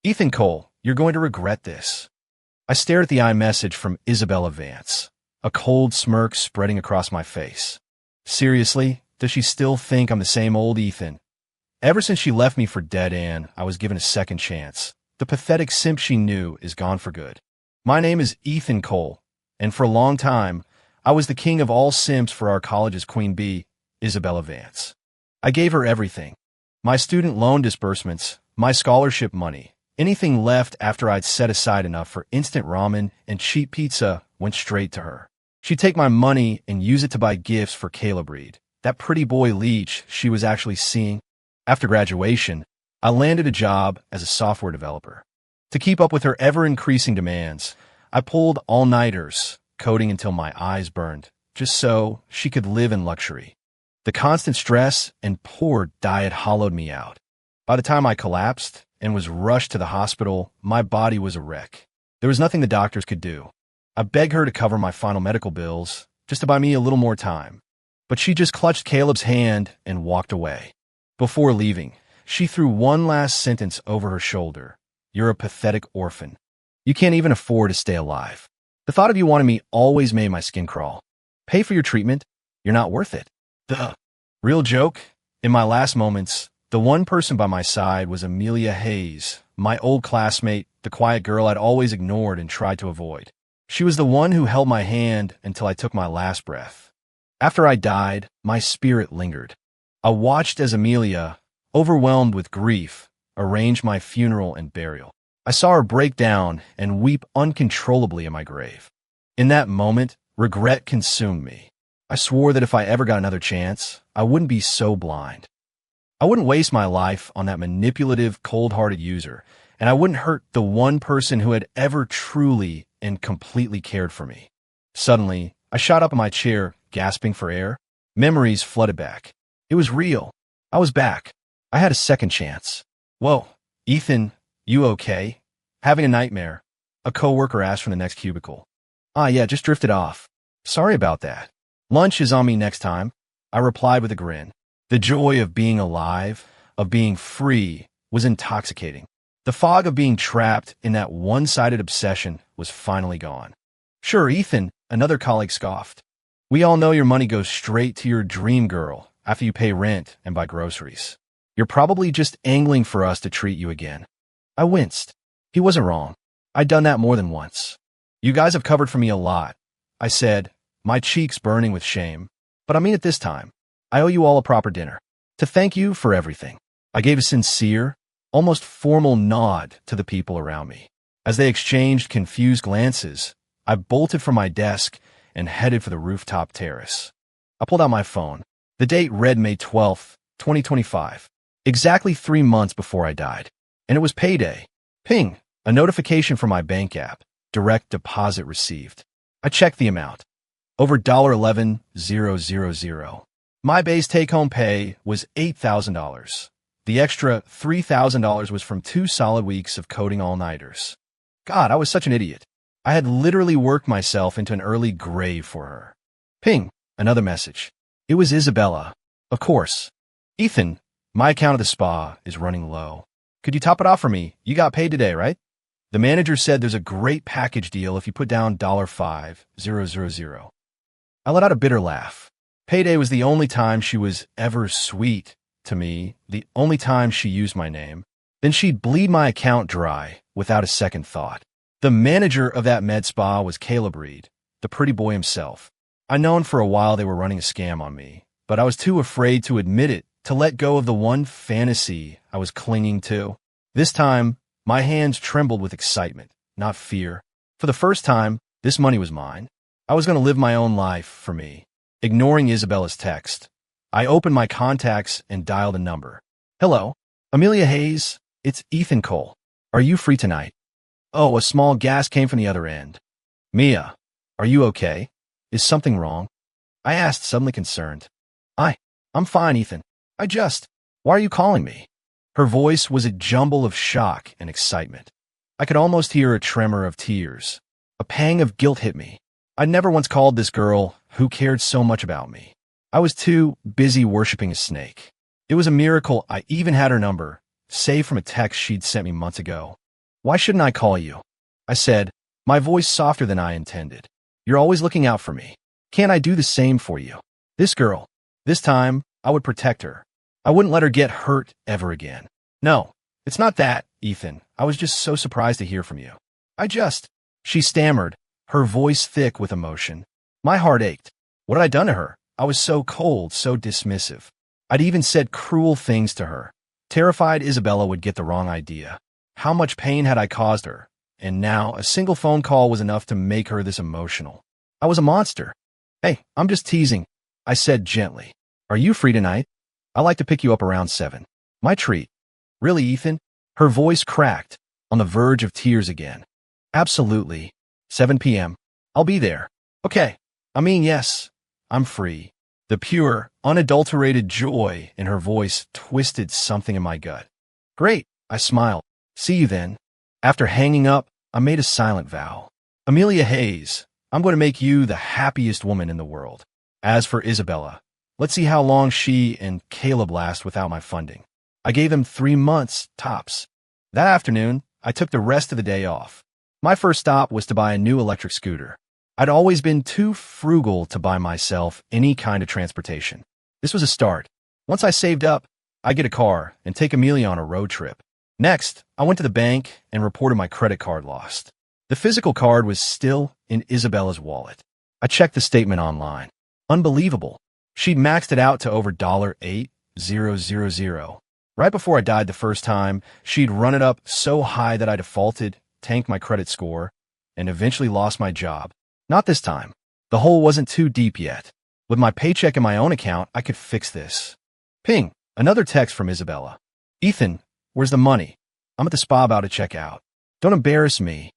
Ethan Cole, you're going to regret this. I stared at the iMessage from Isabella Vance, a cold smirk spreading across my face. Seriously, does she still think I'm the same old Ethan? Ever since she left me for Dead Ann, I was given a second chance. The pathetic simp she knew is gone for good. My name is Ethan Cole, and for a long time, I was the king of all simps for our college's queen bee, Isabella Vance. I gave her everything. My student loan disbursements, my scholarship money, anything left after I'd set aside enough for instant ramen and cheap pizza went straight to her. She'd take my money and use it to buy gifts for Caleb Reed, that pretty boy leech she was actually seeing. After graduation, I landed a job as a software developer. To keep up with her ever-increasing demands, I pulled all-nighters, coding until my eyes burned, just so she could live in luxury. The constant stress and poor diet hollowed me out. By the time I collapsed and was rushed to the hospital, my body was a wreck. There was nothing the doctors could do. I begged her to cover my final medical bills, just to buy me a little more time. But she just clutched Caleb's hand and walked away. Before leaving, she threw one last sentence over her shoulder. You're a pathetic orphan. You can't even afford to stay alive. The thought of you wanting me always made my skin crawl. Pay for your treatment. You're not worth it. The real joke? In my last moments, the one person by my side was Amelia Hayes, my old classmate, the quiet girl I'd always ignored and tried to avoid. She was the one who held my hand until I took my last breath. After I died, my spirit lingered. I watched as Amelia, overwhelmed with grief, arranged my funeral and burial. I saw her break down and weep uncontrollably in my grave. In that moment, regret consumed me. I swore that if I ever got another chance, I wouldn't be so blind. I wouldn't waste my life on that manipulative, cold-hearted user, and I wouldn't hurt the one person who had ever truly and completely cared for me. Suddenly, I shot up in my chair, gasping for air. Memories flooded back. It was real. I was back. I had a second chance. Whoa, Ethan, you okay? Having a nightmare. A coworker asked from the next cubicle. Yeah, just drifted off. Sorry about that. Lunch is on me next time. I replied with a grin. The joy of being alive, of being free, was intoxicating. The fog of being trapped in that one-sided obsession was finally gone. Sure, Ethan, another colleague scoffed. We all know your money goes straight to your dream girl after you pay rent and buy groceries. You're probably just angling for us to treat you again. I winced. He wasn't wrong. I'd done that more than once. You guys have covered for me a lot, I said, my cheeks burning with shame. But I mean it this time. I owe you all a proper dinner. To thank you for everything. I gave a sincere, almost formal nod to the people around me. As they exchanged confused glances, I bolted from my desk and headed for the rooftop terrace. I pulled out my phone. The date read May 12th, 2025. Exactly 3 months before I died. And it was payday. Ping, a notification from my bank app. Direct deposit received. I checked the amount. Over $11,000. My base take-home pay was $8,000. The extra $3,000 was from 2 solid weeks of coding all-nighters. God, I was such an idiot. I had literally worked myself into an early grave for her. Ping, another message. It was Isabella. Of course. Ethan, my account at the spa is running low. Could you top it off for me? You got paid today, right? The manager said there's a great package deal if you put down $5,000. I let out a bitter laugh. Payday was the only time she was ever sweet to me, the only time she used my name. Then she'd bleed my account dry without a second thought. The manager of that med spa was Caleb Reed, the pretty boy himself. I'd known for a while they were running a scam on me, but I was too afraid to admit it, to let go of the one fantasy I was clinging to. This time, my hands trembled with excitement, not fear. For the first time, this money was mine. I was going to live my own life for me. Ignoring Isabella's text, I opened my contacts and dialed a number. Hello, Amelia Hayes, it's Ethan Cole. Are you free tonight? Oh, a small gasp came from the other end. Mia, are you okay? Is something wrong? I asked, suddenly concerned. I'm fine, Ethan. Why are you calling me? Her voice was a jumble of shock and excitement. I could almost hear a tremor of tears. A pang of guilt hit me. I'd never once called this girl who cared so much about me. I was too busy worshiping a snake. It was a miracle I even had her number, saved from a text she'd sent me months ago. Why shouldn't I call you? I said, my voice softer than I intended. You're always looking out for me. Can't I do the same for you? This girl. This time, I would protect her. I wouldn't let her get hurt ever again. No, it's not that, Ethan. I was just so surprised to hear from you. She stammered, her voice thick with emotion. My heart ached. What had I done to her? I was so cold, so dismissive. I'd even said cruel things to her. Terrified Isabella would get the wrong idea. How much pain had I caused her? And now, a single phone call was enough to make her this emotional. I was a monster. Hey, I'm just teasing, I said gently. Are you free tonight? I like to pick you up around 7. My treat. Really, Ethan? Her voice cracked, on the verge of tears again. Absolutely. 7 p.m. I'll be there. Okay. Yes. I'm free. The pure, unadulterated joy in her voice twisted something in my gut. Great, I smiled. See you then. After hanging up, I made a silent vow. Amelia Hayes, I'm going to make you the happiest woman in the world. As for Isabella, let's see how long she and Caleb last without my funding. I gave them 3 months, tops. That afternoon, I took the rest of the day off. My first stop was to buy a new electric scooter. I'd always been too frugal to buy myself any kind of transportation. This was a start. Once I saved up, I'd get a car and take Amelia on a road trip. Next, I went to the bank and reported my credit card lost. The physical card was still in Isabella's wallet. I checked the statement online. Unbelievable. She'd maxed it out to over $8,000. Right before I died the first time, she'd run it up so high that I defaulted, tanked my credit score, and eventually lost my job. Not this time. The hole wasn't too deep yet. With my paycheck in my own account, I could fix this. Ping, another text from Isabella. Ethan, where's the money? I'm at the spa about to check out. Don't embarrass me.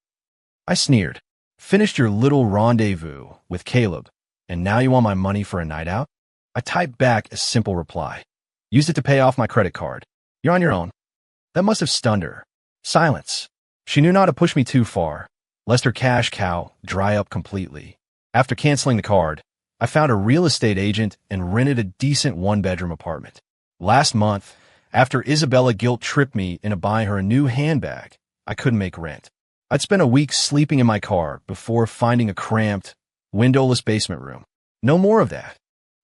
I sneered. Finished your little rendezvous with Caleb, and now you want my money for a night out? I typed back a simple reply. Used it to pay off my credit card. You're on your own. That must have stunned her. Silence. She knew not to push me too far, lest her cash cow dry up completely. After canceling the card, I found a real estate agent and rented a decent 1-bedroom apartment. Last month, after Isabella guilt-tripped me into buying her a new handbag, I couldn't make rent. I'd spent a week sleeping in my car before finding a cramped, windowless basement room. No more of that.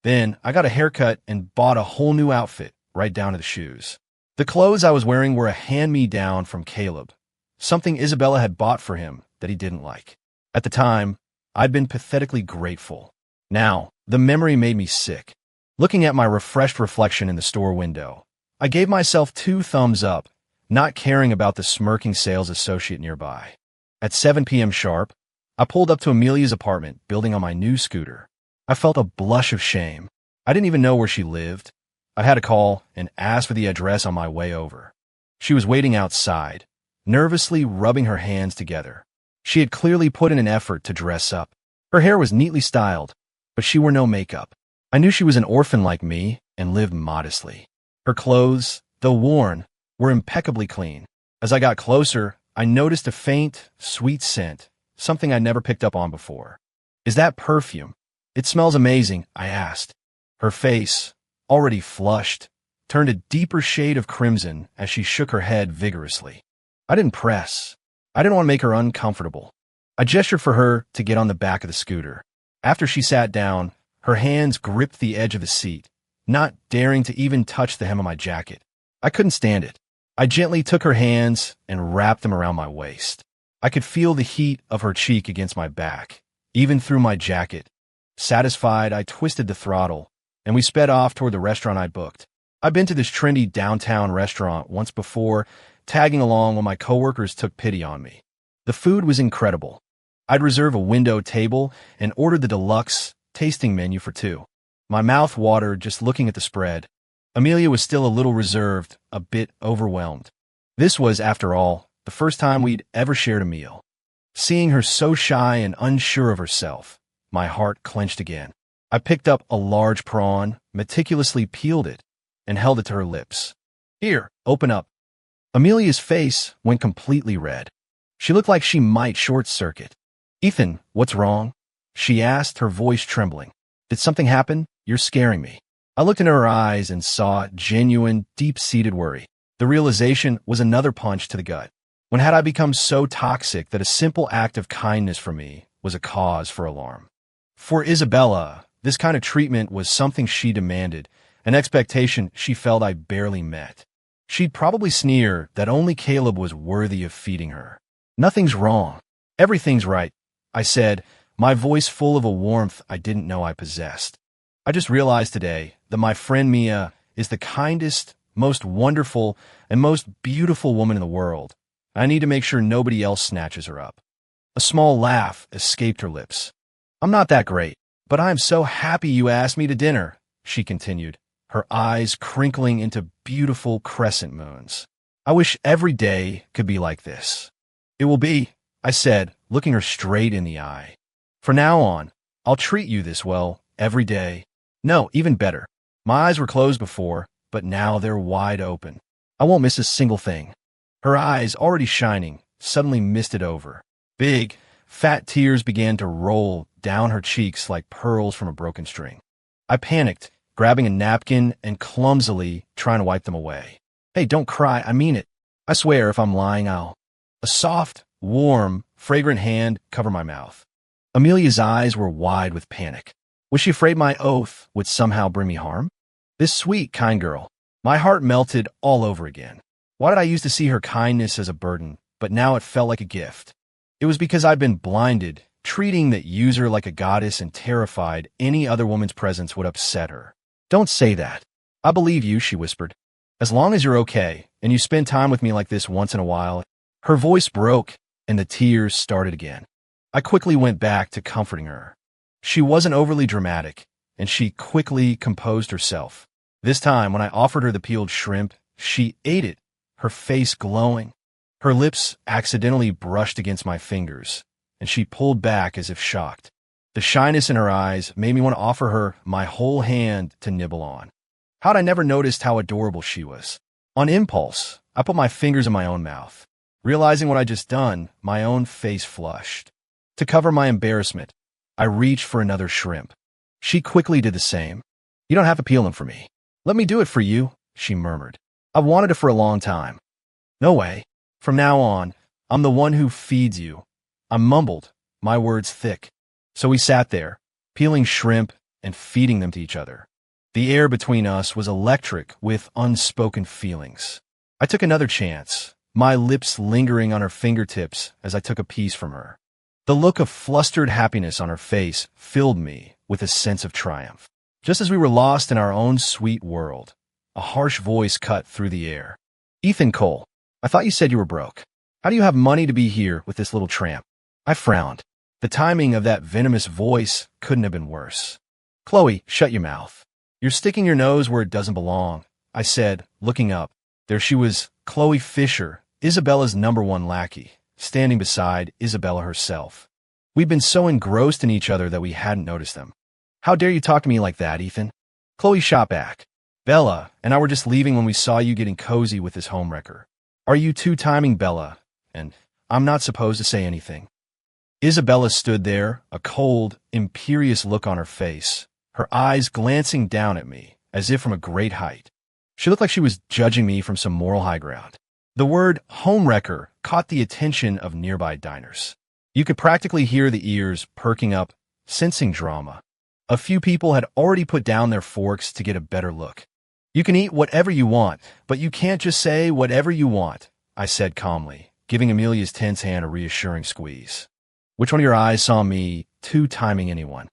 Then I got a haircut and bought a whole new outfit, right down to the shoes. The clothes I was wearing were a hand-me-down from Caleb, something Isabella had bought for him that he didn't like. At the time, I'd been pathetically grateful. Now, the memory made me sick. Looking at my refreshed reflection in the store window, I gave myself 2 thumbs up, not caring about the smirking sales associate nearby. At 7 p.m. sharp, I pulled up to Amelia's apartment, building on my new scooter. I felt a blush of shame. I didn't even know where she lived. I had to call and ask for the address on my way over. She was waiting outside, nervously rubbing her hands together. She had clearly put in an effort to dress up. Her hair was neatly styled, but she wore no makeup. I knew she was an orphan like me and lived modestly. Her clothes, though worn, were impeccably clean. As I got closer, I noticed a faint, sweet scent, something I'd never picked up on before. Is that perfume? It smells amazing, I asked. Her face, already flushed, turned a deeper shade of crimson as she shook her head vigorously. I didn't press. I didn't want to make her uncomfortable. I gestured for her to get on the back of the scooter. After she sat down, her hands gripped the edge of the seat, not daring to even touch the hem of my jacket. I couldn't stand it. I gently took her hands and wrapped them around my waist. I could feel the heat of her cheek against my back, even through my jacket. Satisfied, I twisted the throttle, and we sped off toward the restaurant I'd booked. I'd been to this trendy downtown restaurant once before, tagging along when my coworkers took pity on me. The food was incredible. I'd reserved a window table and ordered the deluxe tasting menu for 2. My mouth watered just looking at the spread. Amelia was still a little reserved, a bit overwhelmed. This was, after all, the first time we'd ever shared a meal. Seeing her so shy and unsure of herself, my heart clenched again. I picked up a large prawn, meticulously peeled it, and held it to her lips. Here, open up. Amelia's face went completely red. She looked like she might short-circuit. Ethan, what's wrong? She asked, her voice trembling. Did something happen? You're scaring me. I looked into her eyes and saw genuine, deep-seated worry. The realization was another punch to the gut. When had I become so toxic that a simple act of kindness for me was a cause for alarm? For Isabella, this kind of treatment was something she demanded, an expectation she felt I barely met. She'd probably sneer that only Caleb was worthy of feeding her. Nothing's wrong. Everything's right, I said, my voice full of a warmth I didn't know I possessed. I just realized today that my friend Mia is the kindest, most wonderful, and most beautiful woman in the world. I need to make sure nobody else snatches her up. A small laugh escaped her lips. I'm not that great, but I am so happy you asked me to dinner, she continued, her eyes crinkling into beautiful crescent moons. I wish every day could be like this. It will be, I said, looking her straight in the eye. For now on, I'll treat you this well every day. No, even better. My eyes were closed before, but now they're wide open. I won't miss a single thing. Her eyes, already shining, suddenly misted over. Big, fat tears began to roll down her cheeks like pearls from a broken string. I panicked, grabbing a napkin and clumsily trying to wipe them away. Hey, don't cry, I mean it. I swear if I'm lying, I'll. A soft, warm, fragrant hand covered my mouth. Amelia's eyes were wide with panic. Was she afraid my oath would somehow bring me harm? This sweet, kind girl. My heart melted all over again. Why did I used to see her kindness as a burden, but now it felt like a gift? It was because I'd been blinded, treating that user like a goddess and terrified any other woman's presence would upset her. Don't say that. I believe you, she whispered. As long as you're okay, and you spend time with me like this once in a while. Her voice broke, and the tears started again. I quickly went back to comforting her. She wasn't overly dramatic, and she quickly composed herself. This time, when I offered her the peeled shrimp, she ate it, her face glowing. Her lips accidentally brushed against my fingers, and she pulled back as if shocked. The shyness in her eyes made me want to offer her my whole hand to nibble on. How'd I never noticed how adorable she was? On impulse, I put my fingers in my own mouth. Realizing what I'd just done, my own face flushed. To cover my embarrassment, I reached for another shrimp. She quickly did the same. You don't have to peel them for me. Let me do it for you, she murmured. I've wanted it for a long time. No way. From now on, I'm the one who feeds you. I mumbled, my words thick. So we sat there, peeling shrimp and feeding them to each other. The air between us was electric with unspoken feelings. I took another chance, my lips lingering on her fingertips as I took a piece from her. The look of flustered happiness on her face filled me with a sense of triumph. Just as we were lost in our own sweet world, a harsh voice cut through the air. Ethan Cole, I thought you said you were broke. How do you have money to be here with this little tramp? I frowned. The timing of that venomous voice couldn't have been worse. Chloe, shut your mouth. You're sticking your nose where it doesn't belong, I said, looking up. There she was, Chloe Fisher, Isabella's #1 lackey, standing beside Isabella herself. We'd been so engrossed in each other that we hadn't noticed them. How dare you talk to me like that, Ethan? Chloe shot back. Bella and I were just leaving when we saw you getting cozy with this homewrecker. Are you two-timing Bella? And I'm not supposed to say anything. Isabella stood there, a cold, imperious look on her face, her eyes glancing down at me, as if from a great height. She looked like she was judging me from some moral high ground. The word homewrecker caught the attention of nearby diners. You could practically hear the ears perking up, sensing drama. A few people had already put down their forks to get a better look. You can eat whatever you want, but you can't just say whatever you want, I said calmly, giving Amelia's tense hand a reassuring squeeze. Which one of your eyes saw me two-timing anyone?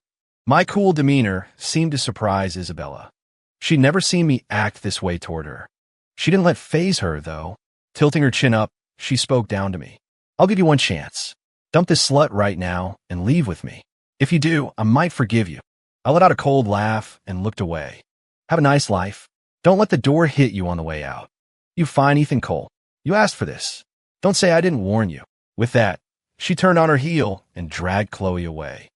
My cool demeanor seemed to surprise Isabella. She'd never seen me act this way toward her. She didn't let faze her, though. Tilting her chin up, she spoke down to me. I'll give you one chance. Dump this slut right now and leave with me. If you do, I might forgive you. I let out a cold laugh and looked away. Have a nice life. Don't let the door hit you on the way out. You fine, Ethan Cole. You asked for this. Don't say I didn't warn you. With that, she turned on her heel and dragged Chloe away.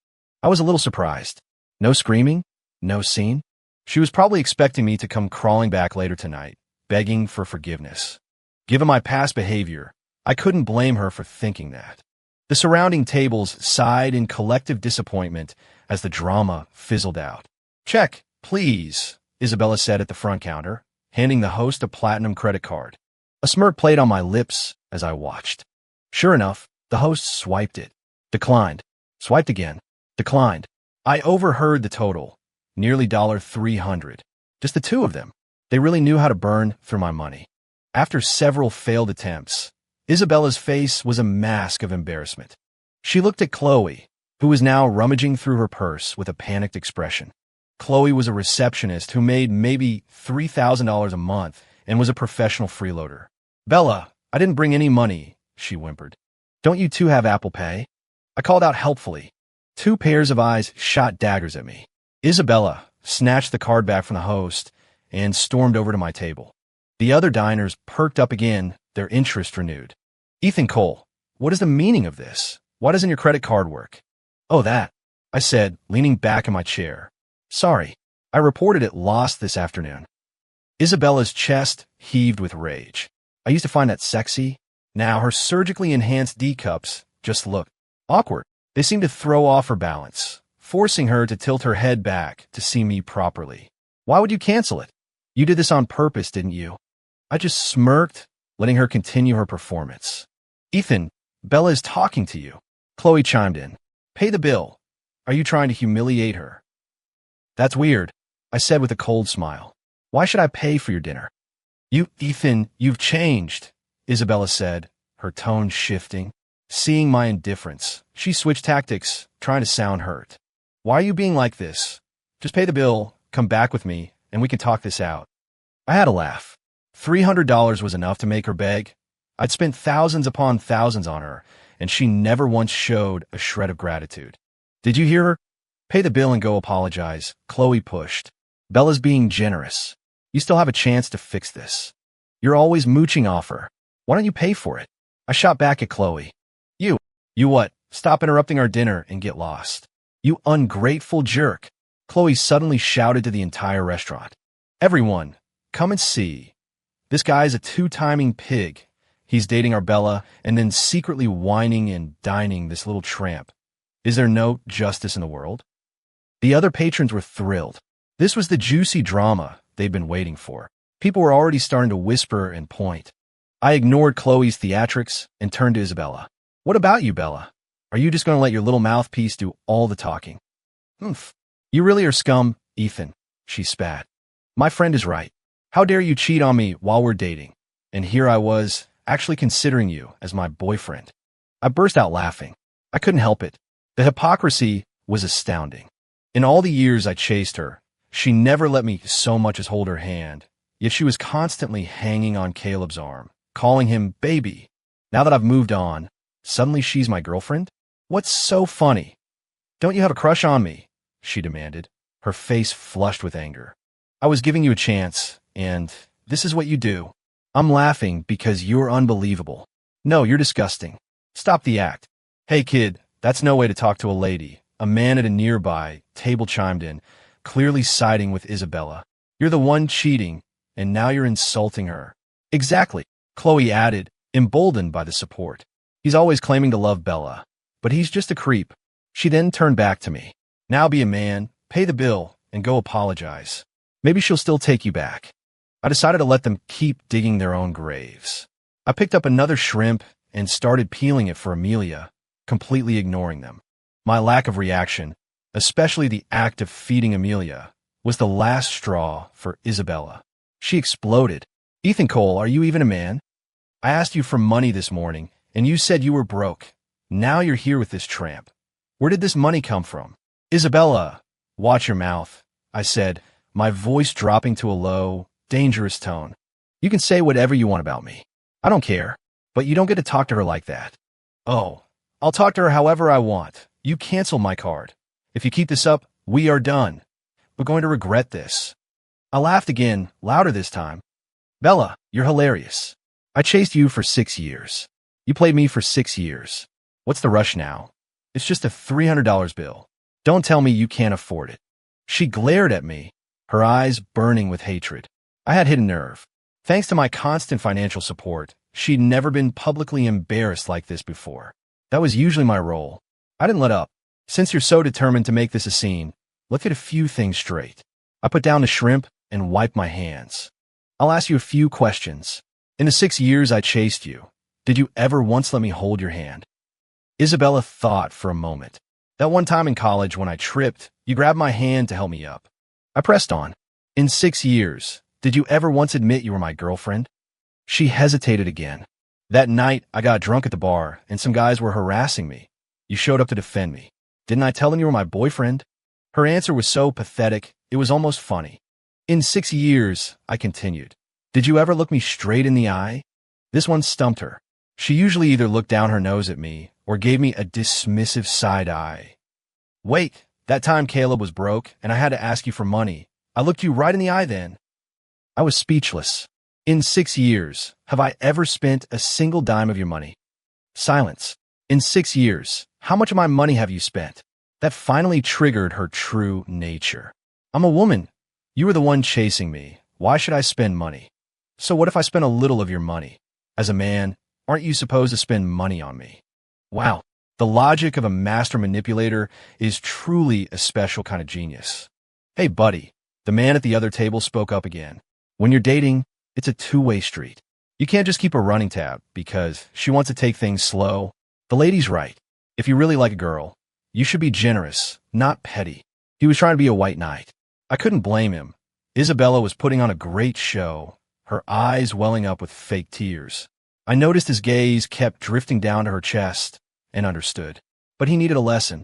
I was a little surprised. No screaming, no scene. She was probably expecting me to come crawling back later tonight, begging for forgiveness. Given my past behavior, I couldn't blame her for thinking that. The surrounding tables sighed in collective disappointment as the drama fizzled out. Check, please, Isabella said at the front counter, handing the host a platinum credit card. A smirk played on my lips as I watched. Sure enough, the host swiped it. Declined. Swiped again. Declined. I overheard the total. Nearly $300. Just the two of them. They really knew how to burn through my money. After several failed attempts, Isabella's face was a mask of embarrassment. She looked at Chloe, who was now rummaging through her purse with a panicked expression. Chloe was a receptionist who made maybe $3,000 a month and was a professional freeloader. "Bella, I didn't bring any money," she whimpered. "Don't you two have Apple Pay?" I called out helpfully. Two pairs of eyes shot daggers at me. Isabella snatched the card back from the host and stormed over to my table. The other diners perked up again, their interest renewed. "Ethan Cole, what is the meaning of this? Why doesn't your credit card work?" "Oh, that," I said, leaning back in my chair. "Sorry, I reported it lost this afternoon." Isabella's chest heaved with rage. I used to find that sexy. Now her surgically enhanced D-cups just looked awkward. They seemed to throw off her balance, forcing her to tilt her head back to see me properly. "Why would you cancel it? You did this on purpose, didn't you?" I just smirked, letting her continue her performance. "Ethan, Bella is talking to you." Chloe chimed in. "Pay the bill. Are you trying to humiliate her?" "That's weird," I said with a cold smile. "Why should I pay for your dinner?" Ethan, you've changed," Isabella said, her tone shifting. Seeing my indifference, she switched tactics, trying to sound hurt. "Why are you being like this? Just pay the bill, come back with me, and we can talk this out." I had a laugh. $300 was enough to make her beg. I'd spent thousands upon thousands on her, and she never once showed a shred of gratitude. "Did you hear her? Pay the bill and go apologize," Chloe pushed. "Bella's being generous. You still have a chance to fix this. You're always mooching off her. Why don't you pay for it?" I shot back at Chloe. You what? Stop interrupting our dinner and get lost. You ungrateful jerk," Chloe suddenly shouted to the entire restaurant. "Everyone, come and see. This guy's a two-timing pig. He's dating our Bella and then secretly whining and dining this little tramp. Is there no justice in the world?" The other patrons were thrilled. This was the juicy drama they'd been waiting for. People were already starting to whisper and point. I ignored Chloe's theatrics and turned to Isabella. "What about you, Bella? Are you just going to let your little mouthpiece do all the talking?" "Humph. You really are scum, Ethan," she spat. "My friend is right. How dare you cheat on me while we're dating? And here I was, actually considering you as my boyfriend." I burst out laughing. I couldn't help it. The hypocrisy was astounding. In all the years I chased her, she never let me so much as hold her hand, yet she was constantly hanging on Caleb's arm, calling him baby. Now that I've moved on, suddenly she's my girlfriend? What's so funny? "Don't you have a crush on me?" she demanded, her face flushed with anger. "I was giving you a chance, and this is what you do." "I'm laughing because you're unbelievable." "No, you're disgusting. Stop the act." "Hey kid, that's no way to talk to a lady," a man at a nearby table chimed in, clearly siding with Isabella. "You're the one cheating, and now you're insulting her." "Exactly," Chloe added, emboldened by the support. "He's always claiming to love Bella, but he's just a creep." She then turned back to me. "Now be a man, pay the bill, and go apologize. Maybe she'll still take you back." I decided to let them keep digging their own graves. I picked up another shrimp and started peeling it for Amelia, completely ignoring them. My lack of reaction, especially the act of feeding Amelia, was the last straw for Isabella. She exploded. "Ethan Cole, are you even a man? I asked you for money this morning, and you said you were broke. Now you're here with this tramp. Where did this money come from?" "Isabella, watch your mouth," I said, my voice dropping to a low, dangerous tone. "You can say whatever you want about me. I don't care, but you don't get to talk to her like that." "Oh, I'll talk to her however I want. You cancel my card. If you keep this up, we are done. We're going to regret this." I laughed again, louder this time. "Bella, you're hilarious. I chased you for 6 years. You played me for 6 years. What's the rush now? It's just a $300 bill. Don't tell me you can't afford it." She glared at me, her eyes burning with hatred. I had hit a nerve. Thanks to my constant financial support, she'd never been publicly embarrassed like this before. That was usually my role. I didn't let up. "Since you're so determined to make this a scene, let's get a few things straight." I put down the shrimp and wiped my hands. "I'll ask you a few questions. In the 6 years I chased you, Did you ever once let me hold your hand? Isabella thought for a moment. That one time in college when I tripped, you grabbed my hand to help me up. I pressed on. In 6 years, did you ever once admit you were my girlfriend? She hesitated again. That night, I got drunk at the bar, and some guys were harassing me. You showed up to defend me. Didn't I tell them you were my boyfriend? Her answer was so pathetic, it was almost funny. In 6 years, I continued. Did you ever look me straight in the eye? This one stumped her. She usually either looked down her nose at me or gave me a dismissive side eye. Wait, that time Caleb was broke and I had to ask you for money. I looked you right in the eye then. I was speechless. In 6 years, have I ever spent a single dime of your money? Silence. In 6 years, how much of my money have you spent? That finally triggered her true nature. I'm a woman. You were the one chasing me. Why should I spend money? So what if I spent a little of your money? As a man, aren't you supposed to spend money on me? Wow, the logic of a master manipulator is truly a special kind of genius. Hey, buddy, the man at the other table spoke up again. When you're dating, it's a two-way street. You can't just keep a running tab because she wants to take things slow. The lady's right. If you really like a girl, you should be generous, not petty. He was trying to be a white knight. I couldn't blame him. Isabella was putting on a great show, her eyes welling up with fake tears. I noticed his gaze kept drifting down to her chest and understood. But he needed a lesson.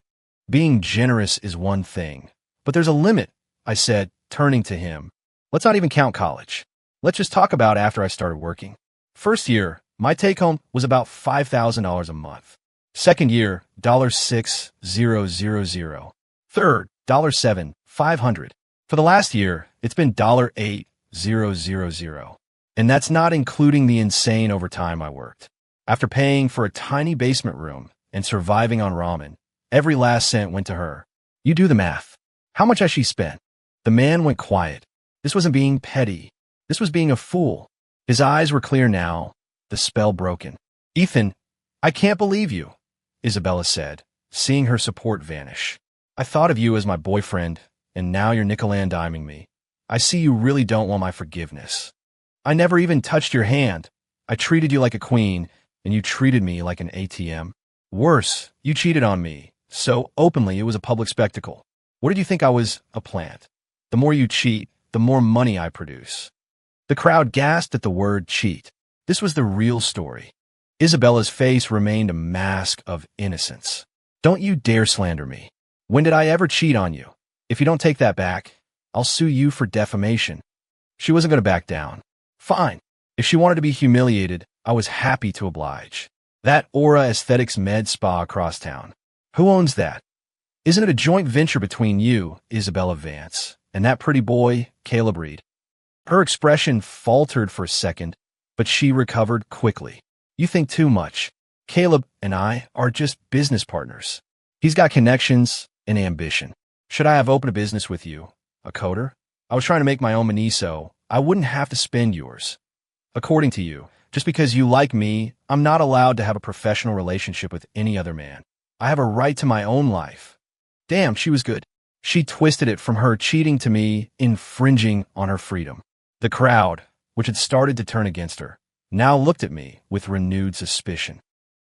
Being generous is one thing, but there's a limit, I said, turning to him. Let's not even count college. Let's just talk about after I started working. First year, my take-home was about $5,000 a month. Second year, $6,000. Third, $7,500. For the last year, it's been $8,000. And that's not including the insane overtime I worked. After paying for a tiny basement room and surviving on ramen, every last cent went to her. You do the math. How much has she spent? The man went quiet. This wasn't being petty. This was being a fool. His eyes were clear now, the spell broken. Ethan, I can't believe you, Isabella said, seeing her support vanish. I thought of you as my boyfriend, and now you're nickel-and-diming me. I see you really don't want my forgiveness. I never even touched your hand. I treated you like a queen, and you treated me like an ATM. Worse, you cheated on me, so openly it was a public spectacle. What did you think I was, a plant? The more you cheat, the more money I produce. The crowd gasped at the word cheat. This was the real story. Isabella's face remained a mask of innocence. Don't you dare slander me. When did I ever cheat on you? If you don't take that back, I'll sue you for defamation. She wasn't going to back down. Fine. If she wanted to be humiliated, I was happy to oblige. That Aura Aesthetics Med Spa across town. Who owns that? Isn't it a joint venture between you, Isabella Vance, and that pretty boy, Caleb Reed? Her expression faltered for a second, but she recovered quickly. You think too much. Caleb and I are just business partners. He's got connections and ambition. Should I have opened a business with you? A coder? I was trying to make my own money so I wouldn't have to spend yours. According to you, just because you like me, I'm not allowed to have a professional relationship with any other man. I have a right to my own life. Damn, she was good. She twisted it from her cheating to me, infringing on her freedom. The crowd, which had started to turn against her, now looked at me with renewed suspicion.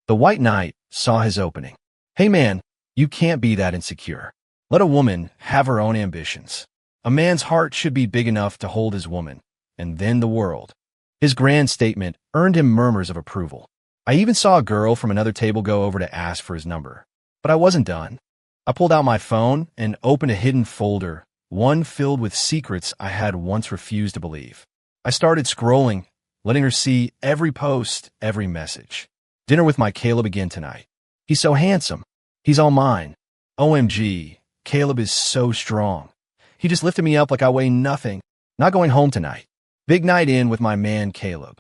The White Knight saw his opening. Hey man, you can't be that insecure. Let a woman have her own ambitions. A man's heart should be big enough to hold his woman, and then the world. His grand statement earned him murmurs of approval. I even saw a girl from another table go over to ask for his number. But I wasn't done. I pulled out my phone and opened a hidden folder, one filled with secrets I had once refused to believe. I started scrolling, letting her see every post, every message. Dinner with my Caleb again tonight. He's so handsome. He's all mine. OMG, Caleb is so strong. He just lifted me up like I weigh nothing. Not going home tonight. Big night in with my man Caleb.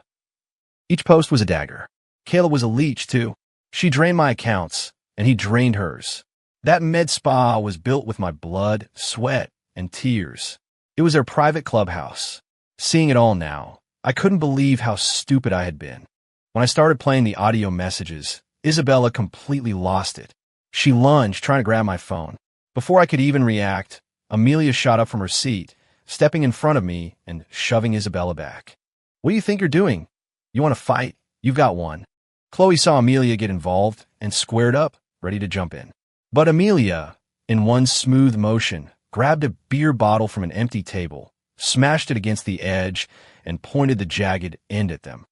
Each post was a dagger. Caleb was a leech, too. She drained my accounts, and he drained hers. That med spa was built with my blood, sweat, and tears. It was their private clubhouse. Seeing it all now, I couldn't believe how stupid I had been. When I started playing the audio messages, Isabella completely lost it. She lunged, trying to grab my phone. Before I could even react, Amelia shot up from her seat, stepping in front of me and shoving Isabella back. What do you think you're doing? You want to fight? You've got one. Chloe saw Amelia get involved and squared up, ready to jump in. But Amelia, in one smooth motion, grabbed a beer bottle from an empty table, smashed it against the edge, and pointed the jagged end at them.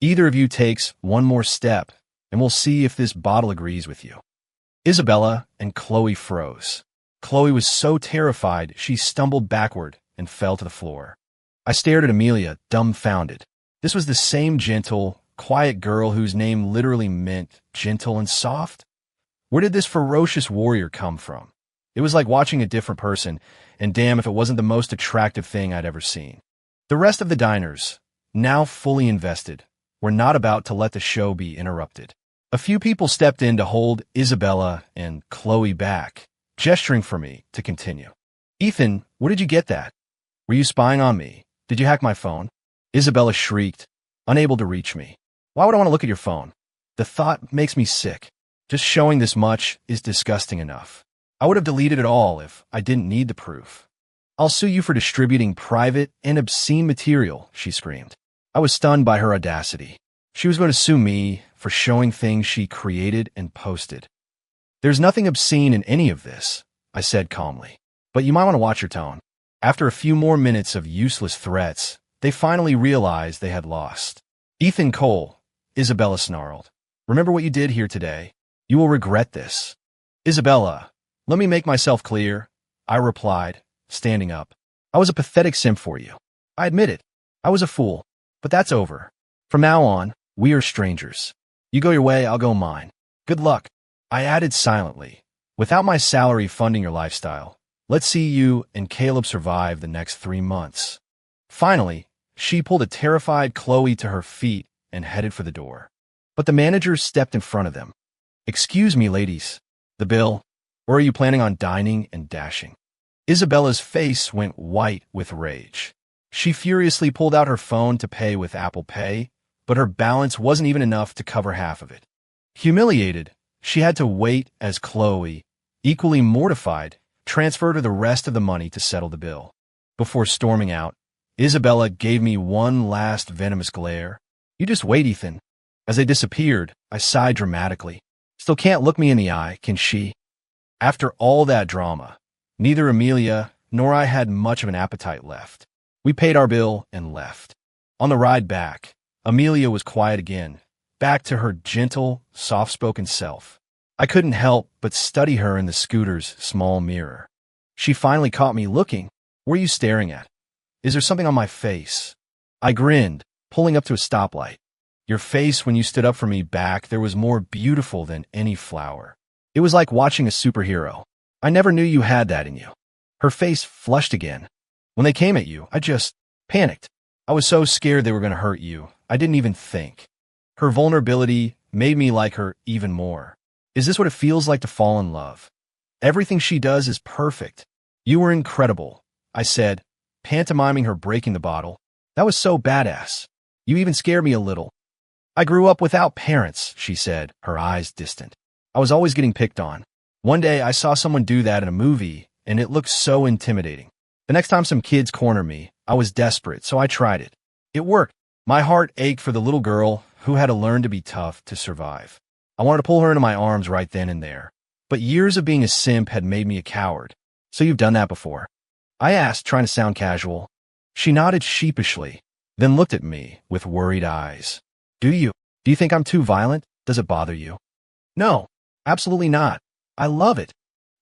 Either of you takes one more step, and we'll see if this bottle agrees with you. Isabella and Chloe froze. Chloe was so terrified she stumbled backward and fell to the floor. I stared at Amelia, dumbfounded. This was the same gentle, quiet girl whose name literally meant gentle and soft. Where did this ferocious warrior come from? It was like watching a different person, and damn if it wasn't the most attractive thing I'd ever seen. The rest of the diners, now fully invested, were not about to let the show be interrupted. A few people stepped in to hold Isabella and Chloe back, gesturing for me to continue. Ethan, where did you get that? Were you spying on me? Did you hack my phone? Isabella shrieked, unable to reach me. Why would I want to look at your phone? The thought makes me sick. Just showing this much is disgusting enough. I would have deleted it all if I didn't need the proof. I'll sue you for distributing private and obscene material, she screamed. I was stunned by her audacity. She was going to sue me for showing things she created and posted. There's nothing obscene in any of this, I said calmly. But you might want to watch your tone. After a few more minutes of useless threats, they finally realized they had lost. Ethan Cole, Isabella snarled. Remember what you did here today. You will regret this. Isabella, let me make myself clear, I replied, standing up. I was a pathetic simp for you. I admit it. I was a fool. But that's over. From now on, we are strangers. You go your way, I'll go mine. Good luck. I added silently. Without my salary funding your lifestyle, let's see you and Caleb survive the next 3 months. Finally, she pulled a terrified Chloe to her feet and headed for the door. But the manager stepped in front of them. Excuse me, ladies. The bill? Or are you planning on dining and dashing? Isabella's face went white with rage. She furiously pulled out her phone to pay with Apple Pay, but her balance wasn't even enough to cover half of it. Humiliated, she had to wait as Chloe, equally mortified, transferred her the rest of the money to settle the bill. Before storming out, Isabella gave me one last venomous glare. You just wait, Ethan. As they disappeared, I sighed dramatically. Still can't look me in the eye, can she? After all that drama, neither Amelia nor I had much of an appetite left. We paid our bill and left. On the ride back, Amelia was quiet again, back to her gentle, soft-spoken self. I couldn't help but study her in the scooter's small mirror. She finally caught me looking. What are you staring at? Is there something on my face? I grinned, pulling up to a stoplight. Your face when you stood up for me back there was more beautiful than any flower. It was like watching a superhero. I never knew you had that in you. Her face flushed again. When they came at you, I just panicked. I was so scared they were going to hurt you, I didn't even think. Her vulnerability made me like her even more. Is this what it feels like to fall in love? Everything she does is perfect. You were incredible, I said, pantomiming her breaking the bottle. That was so badass. You even scared me a little. I grew up without parents, she said, her eyes distant. I was always getting picked on. One day I saw someone do that in a movie, and it looked so intimidating. The next time some kids cornered me, I was desperate, so I tried it. It worked. My heart ached for the little girl who had to learn to be tough to survive. I wanted to pull her into my arms right then and there. But years of being a simp had made me a coward. So you've done that before? I asked, trying to sound casual. She nodded sheepishly, then looked at me with worried eyes. Do you? Do you think I'm too violent? Does it bother you? No, absolutely not. I love it.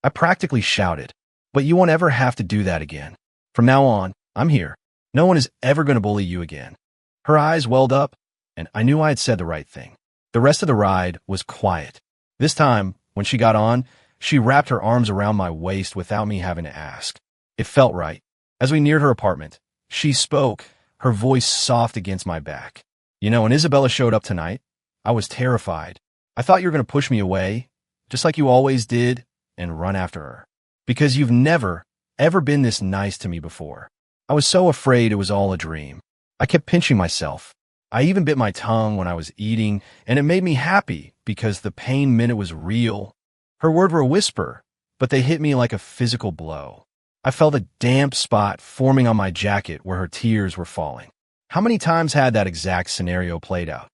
I practically shouted. But you won't ever have to do that again. From now on, I'm here. No one is ever going to bully you again. Her eyes welled up, and I knew I had said the right thing. The rest of the ride was quiet. This time, when she got on, she wrapped her arms around my waist without me having to ask. It felt right. As we neared her apartment, she spoke, her voice soft against my back. You know, when Isabella showed up tonight, I was terrified. I thought you were going to push me away, just like you always did, and run after her. Because you've never, ever been this nice to me before. I was so afraid it was all a dream. I kept pinching myself. I even bit my tongue when I was eating, and it made me happy because the pain meant it was real. Her words were a whisper, but they hit me like a physical blow. I felt a damp spot forming on my jacket where her tears were falling. How many times had that exact scenario played out?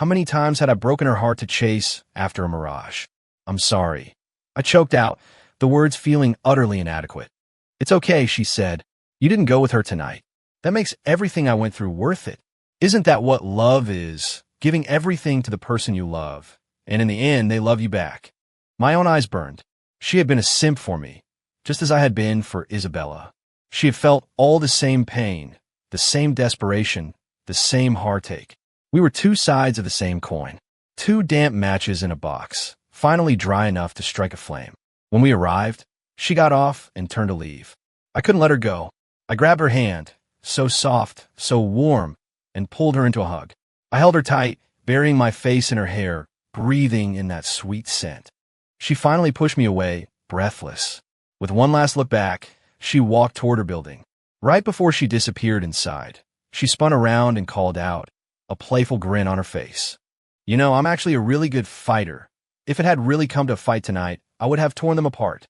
How many times had I broken her heart to chase after a mirage? I'm sorry. I choked out, the words feeling utterly inadequate. It's okay, she said. You didn't go with her tonight. That makes everything I went through worth it. Isn't that what love is? Giving everything to the person you love, and in the end, they love you back. My own eyes burned. She had been a simp for me, just as I had been for Isabella. She had felt all the same pain, the same desperation, the same heartache. We were two sides of the same coin. Two damp matches in a box, finally dry enough to strike a flame. When we arrived, she got off and turned to leave. I couldn't let her go. I grabbed her hand, so soft, so warm, and pulled her into a hug. I held her tight, burying my face in her hair, breathing in that sweet scent. She finally pushed me away, breathless. With one last look back, she walked toward her building. Right before she disappeared inside, she spun around and called out, a playful grin on her face. You know, I'm actually a really good fighter. If it had really come to a fight tonight, I would have torn them apart.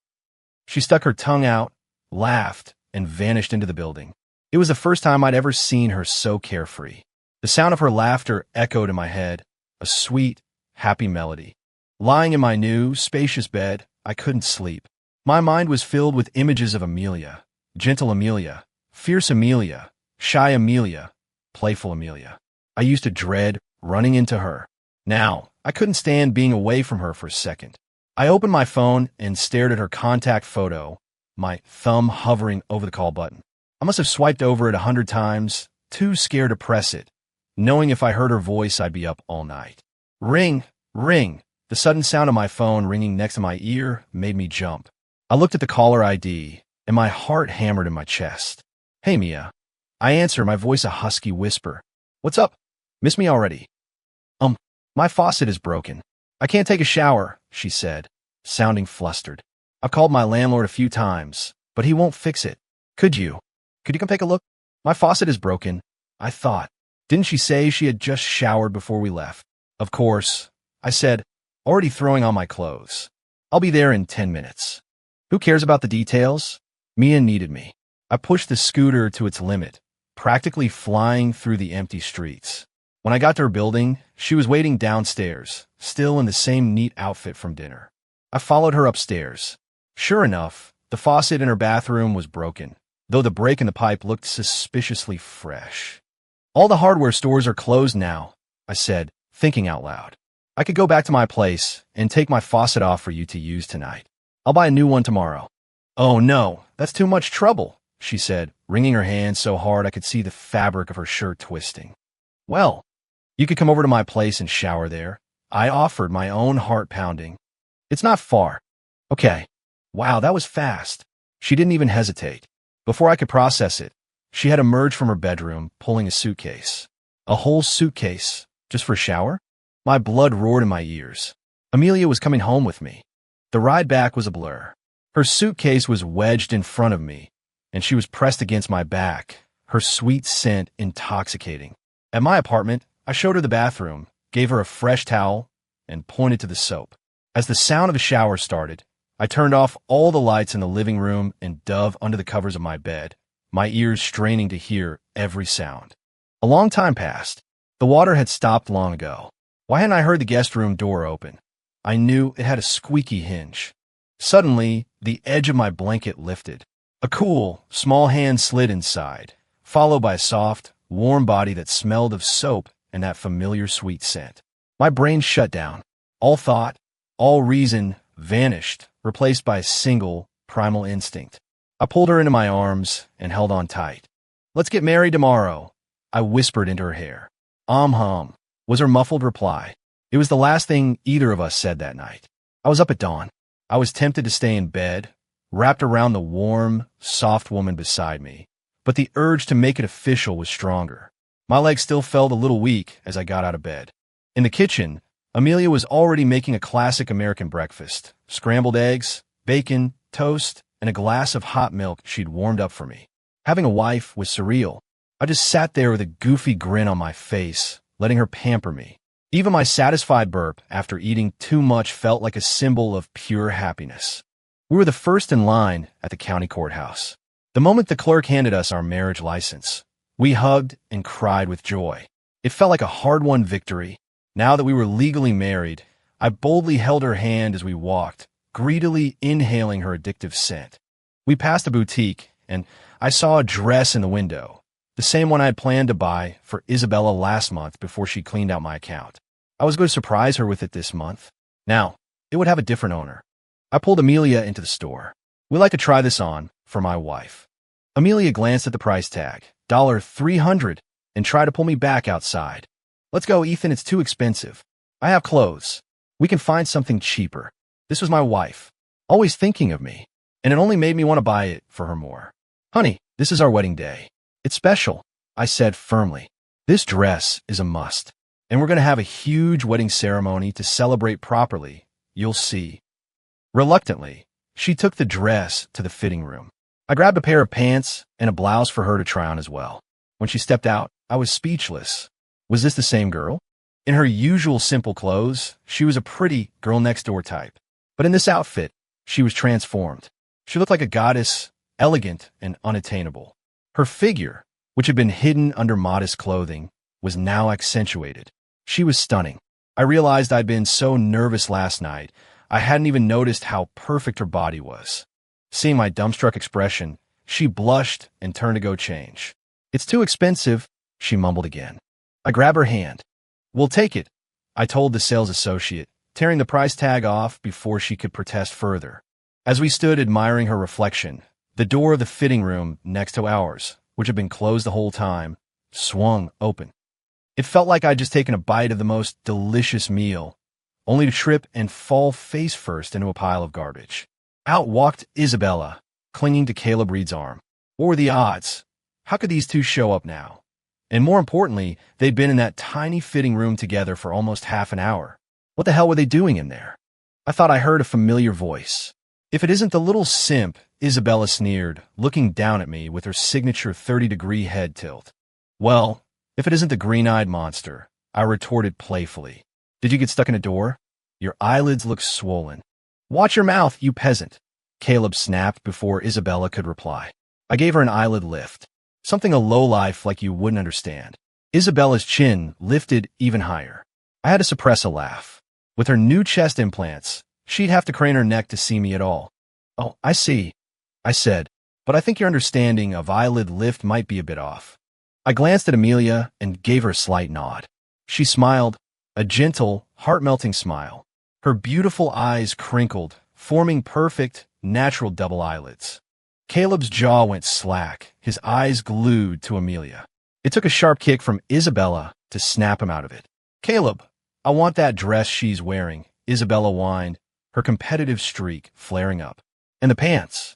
She stuck her tongue out, laughed, and vanished into the building. It was the first time I'd ever seen her so carefree. The sound of her laughter echoed in my head, a sweet, happy melody. Lying in my new, spacious bed, I couldn't sleep. My mind was filled with images of Amelia, gentle Amelia, fierce Amelia, shy Amelia, playful Amelia. I used to dread running into her. Now, I couldn't stand being away from her for a second. I opened my phone and stared at her contact photo, my thumb hovering over the call button. I must have swiped over it 100 times, too scared to press it, knowing if I heard her voice I'd be up all night. Ring, ring. The sudden sound of my phone ringing next to my ear made me jump. I looked at the caller ID, and my heart hammered in my chest. Hey, Mia. I answer, my voice a husky whisper. What's up? Miss me already? My faucet is broken. I can't take a shower, she said, sounding flustered. I've called my landlord a few times, but he won't fix it. Could you come take a look? My faucet is broken, I thought. Didn't she say she had just showered before we left? Of course, I said, already throwing on my clothes. I'll be there in 10 minutes. Who cares about the details? Mia needed me. I pushed the scooter to its limit, practically flying through the empty streets. When I got to her building, she was waiting downstairs, still in the same neat outfit from dinner. I followed her upstairs. Sure enough, the faucet in her bathroom was broken, though the break in the pipe looked suspiciously fresh. All the hardware stores are closed now, I said, thinking out loud. I could go back to my place and take my faucet off for you to use tonight. I'll buy a new one tomorrow. Oh no, that's too much trouble, she said, wringing her hands so hard I could see the fabric of her shirt twisting. Well, you could come over to my place and shower there, I offered, my own heart pounding. It's not far. Okay. Wow, that was fast. She didn't even hesitate. Before I could process it, she had emerged from her bedroom, pulling a suitcase. A whole suitcase, just for a shower? My blood roared in my ears. Amelia was coming home with me. The ride back was a blur. Her suitcase was wedged in front of me, and she was pressed against my back, her sweet scent intoxicating. At my apartment, I showed her the bathroom, gave her a fresh towel, and pointed to the soap. As the sound of the shower started, I turned off all the lights in the living room and dove under the covers of my bed, my ears straining to hear every sound. A long time passed. The water had stopped long ago. Why hadn't I heard the guest room door open? I knew it had a squeaky hinge. Suddenly, the edge of my blanket lifted. A cool, small hand slid inside, followed by a soft, warm body that smelled of soap and that familiar sweet scent. My brain shut down. All thought, all reason vanished, replaced by a single, primal instinct. I pulled her into my arms and held on tight. Let's get married tomorrow, I whispered into her hair. Hum, was her muffled reply. It was the last thing either of us said that night. I was up at dawn. I was tempted to stay in bed, wrapped around the warm, soft woman beside me, but the urge to make it official was stronger. My legs still felt a little weak as I got out of bed. In the kitchen, Amelia was already making a classic American breakfast: scrambled eggs, bacon, toast, and a glass of hot milk she'd warmed up for me. Having a wife was surreal. I just sat there with a goofy grin on my face, letting her pamper me. Even my satisfied burp after eating too much felt like a symbol of pure happiness. We were the first in line at the county courthouse. The moment the clerk handed us our marriage license, we hugged and cried with joy. It felt like a hard-won victory. Now that we were legally married, I boldly held her hand as we walked, greedily inhaling her addictive scent. We passed a boutique, and I saw a dress in the window, the same one I had planned to buy for Isabella last month before she cleaned out my account. I was going to surprise her with it this month. Now, it would have a different owner. I pulled Amelia into the store. We'd like to try this on for my wife. Amelia glanced at the price tag, $300, and tried to pull me back outside. Let's go, Ethan, it's too expensive. I have clothes. We can find something cheaper. This was my wife, always thinking of me, and it only made me want to buy it for her more. Honey, this is our wedding day. It's special, I said firmly. This dress is a must, and we're going to have a huge wedding ceremony to celebrate properly. You'll see. Reluctantly, she took the dress to the fitting room. I grabbed a pair of pants and a blouse for her to try on as well. When she stepped out, I was speechless. Was this the same girl? In her usual simple clothes, she was a pretty girl-next-door type. But in this outfit, she was transformed. She looked like a goddess, elegant and unattainable. Her figure, which had been hidden under modest clothing, was now accentuated. She was stunning. I realized I'd been so nervous last night, I hadn't even noticed how perfect her body was. Seeing my dumbstruck expression, she blushed and turned to go change. It's too expensive, she mumbled again. I grabbed her hand. We'll take it, I told the sales associate, tearing the price tag off before she could protest further. As we stood admiring her reflection, the door of the fitting room next to ours, which had been closed the whole time, swung open. It felt like I'd just taken a bite of the most delicious meal, only to trip and fall face first into a pile of garbage. Out walked Isabella, clinging to Caleb Reed's arm. What were the odds? How could these two show up now? And more importantly, they'd been in that tiny fitting room together for almost half an hour. What the hell were they doing in there? I thought I heard a familiar voice. If it isn't the little simp, Isabella sneered, looking down at me with her signature 30-degree head tilt. Well, if it isn't the green-eyed monster, I retorted playfully. Did you get stuck in a door? Your eyelids look swollen. Watch your mouth, you peasant, Caleb snapped before Isabella could reply. I gave her an eyelid lift. Something a lowlife like you wouldn't understand. Isabella's chin lifted even higher. I had to suppress a laugh. With her new chest implants, she'd have to crane her neck to see me at all. Oh, I see, I said, but I think your understanding of eyelid lift might be a bit off. I glanced at Amelia and gave her a slight nod. She smiled, a gentle, heart-melting smile. Her beautiful eyes crinkled, forming perfect, natural double eyelids. Caleb's jaw went slack, his eyes glued to Amelia. It took a sharp kick from Isabella to snap him out of it. Caleb, I want that dress she's wearing, Isabella whined, her competitive streak flaring up. And the pants.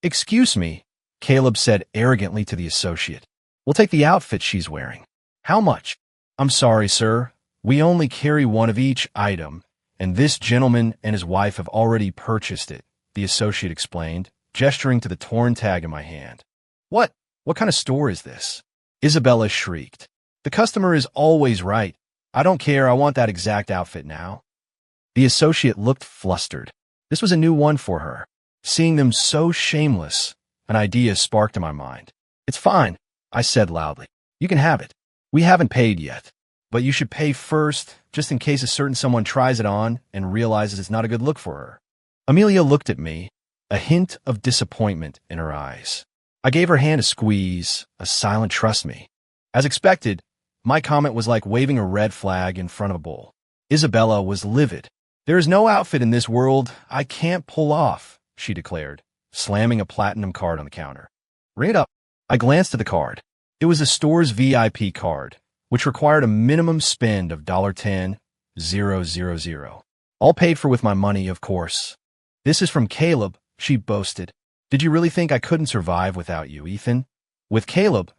Excuse me, Caleb said arrogantly to the associate. We'll take the outfit she's wearing. How much? I'm sorry, sir. We only carry one of each item, and this gentleman and his wife have already purchased it, the associate explained, gesturing to the torn tag in my hand. What? What kind of store is this? Isabella shrieked. The customer is always right. I don't care, I want that exact outfit now. The associate looked flustered. This was a new one for her. Seeing them so shameless, an idea sparked in my mind. It's fine, I said loudly. You can have it. We haven't paid yet, but you should pay first, just in case a certain someone tries it on and realizes it's not a good look for her. Amelia looked at me, a hint of disappointment in her eyes. I gave her hand a squeeze, a silent trust me. As expected, my comment was like waving a red flag in front of a bull. Isabella was livid. There is no outfit in this world I can't pull off, she declared, slamming a platinum card on the counter. Ring it up. I glanced at the card. It was the store's VIP card, which required a minimum spend of $10,000. All paid for with my money, of course. This is from Caleb, she boasted. Did you really think I couldn't survive without you, Ethan? With Caleb,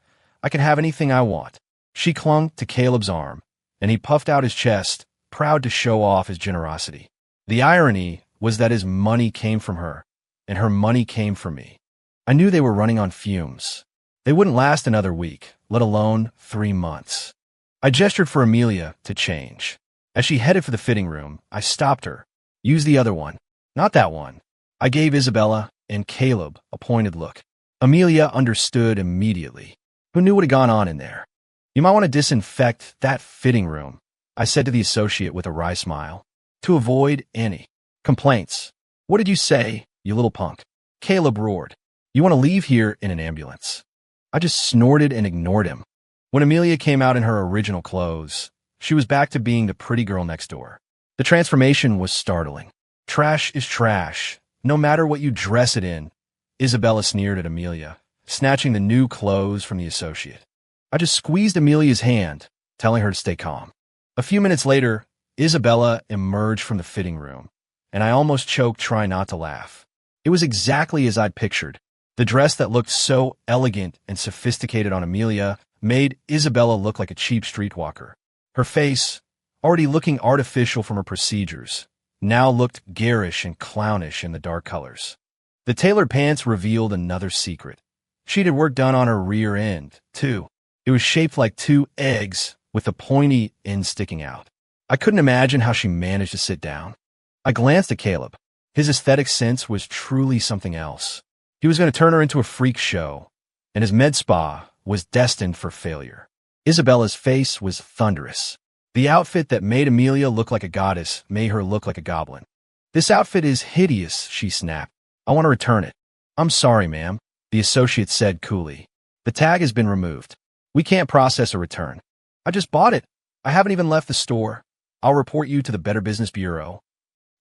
I can have anything I want. She clung to Caleb's arm, and he puffed out his chest, proud to show off his generosity. The irony was that his money came from her, and her money came from me. I knew they were running on fumes. They wouldn't last another week, let alone 3 months. I gestured for Amelia to change. As she headed for the fitting room, I stopped her. Use the other one. Not that one. I gave Isabella and Caleb a pointed look. Amelia understood immediately. Who knew what had gone on in there? You might want to disinfect that fitting room, I said to the associate with a wry smile, to avoid any complaints. What did you say, you little punk? Caleb roared. You want to leave here in an ambulance. I just snorted and ignored him. When Amelia came out in her original clothes, she was back to being the pretty girl next door. The transformation was startling. Trash is trash, no matter what you dress it in, Isabella sneered at Amelia, snatching the new clothes from the associate. I just squeezed Amelia's hand, telling her to stay calm. A few minutes later, Isabella emerged from the fitting room, and I almost choked trying not to laugh. It was exactly as I'd pictured. The dress that looked so elegant and sophisticated on Amelia made Isabella look like a cheap streetwalker. Her face, already looking artificial from her procedures, now looked garish and clownish in the dark colors. The tailored pants revealed another secret. She'd had work done on her rear end, too. It was shaped like two eggs with a pointy end sticking out. I couldn't imagine how she managed to sit down. I glanced at Caleb. His aesthetic sense was truly something else. He was going to turn her into a freak show, and his med spa was destined for failure. Isabella's face was thunderous. The outfit that made Amelia look like a goddess made her look like a goblin. This outfit is hideous, she snapped. I want to return it. I'm sorry, ma'am, the associate said coolly. The tag has been removed. We can't process a return. I just bought it. I haven't even left the store. I'll report you to the Better Business Bureau.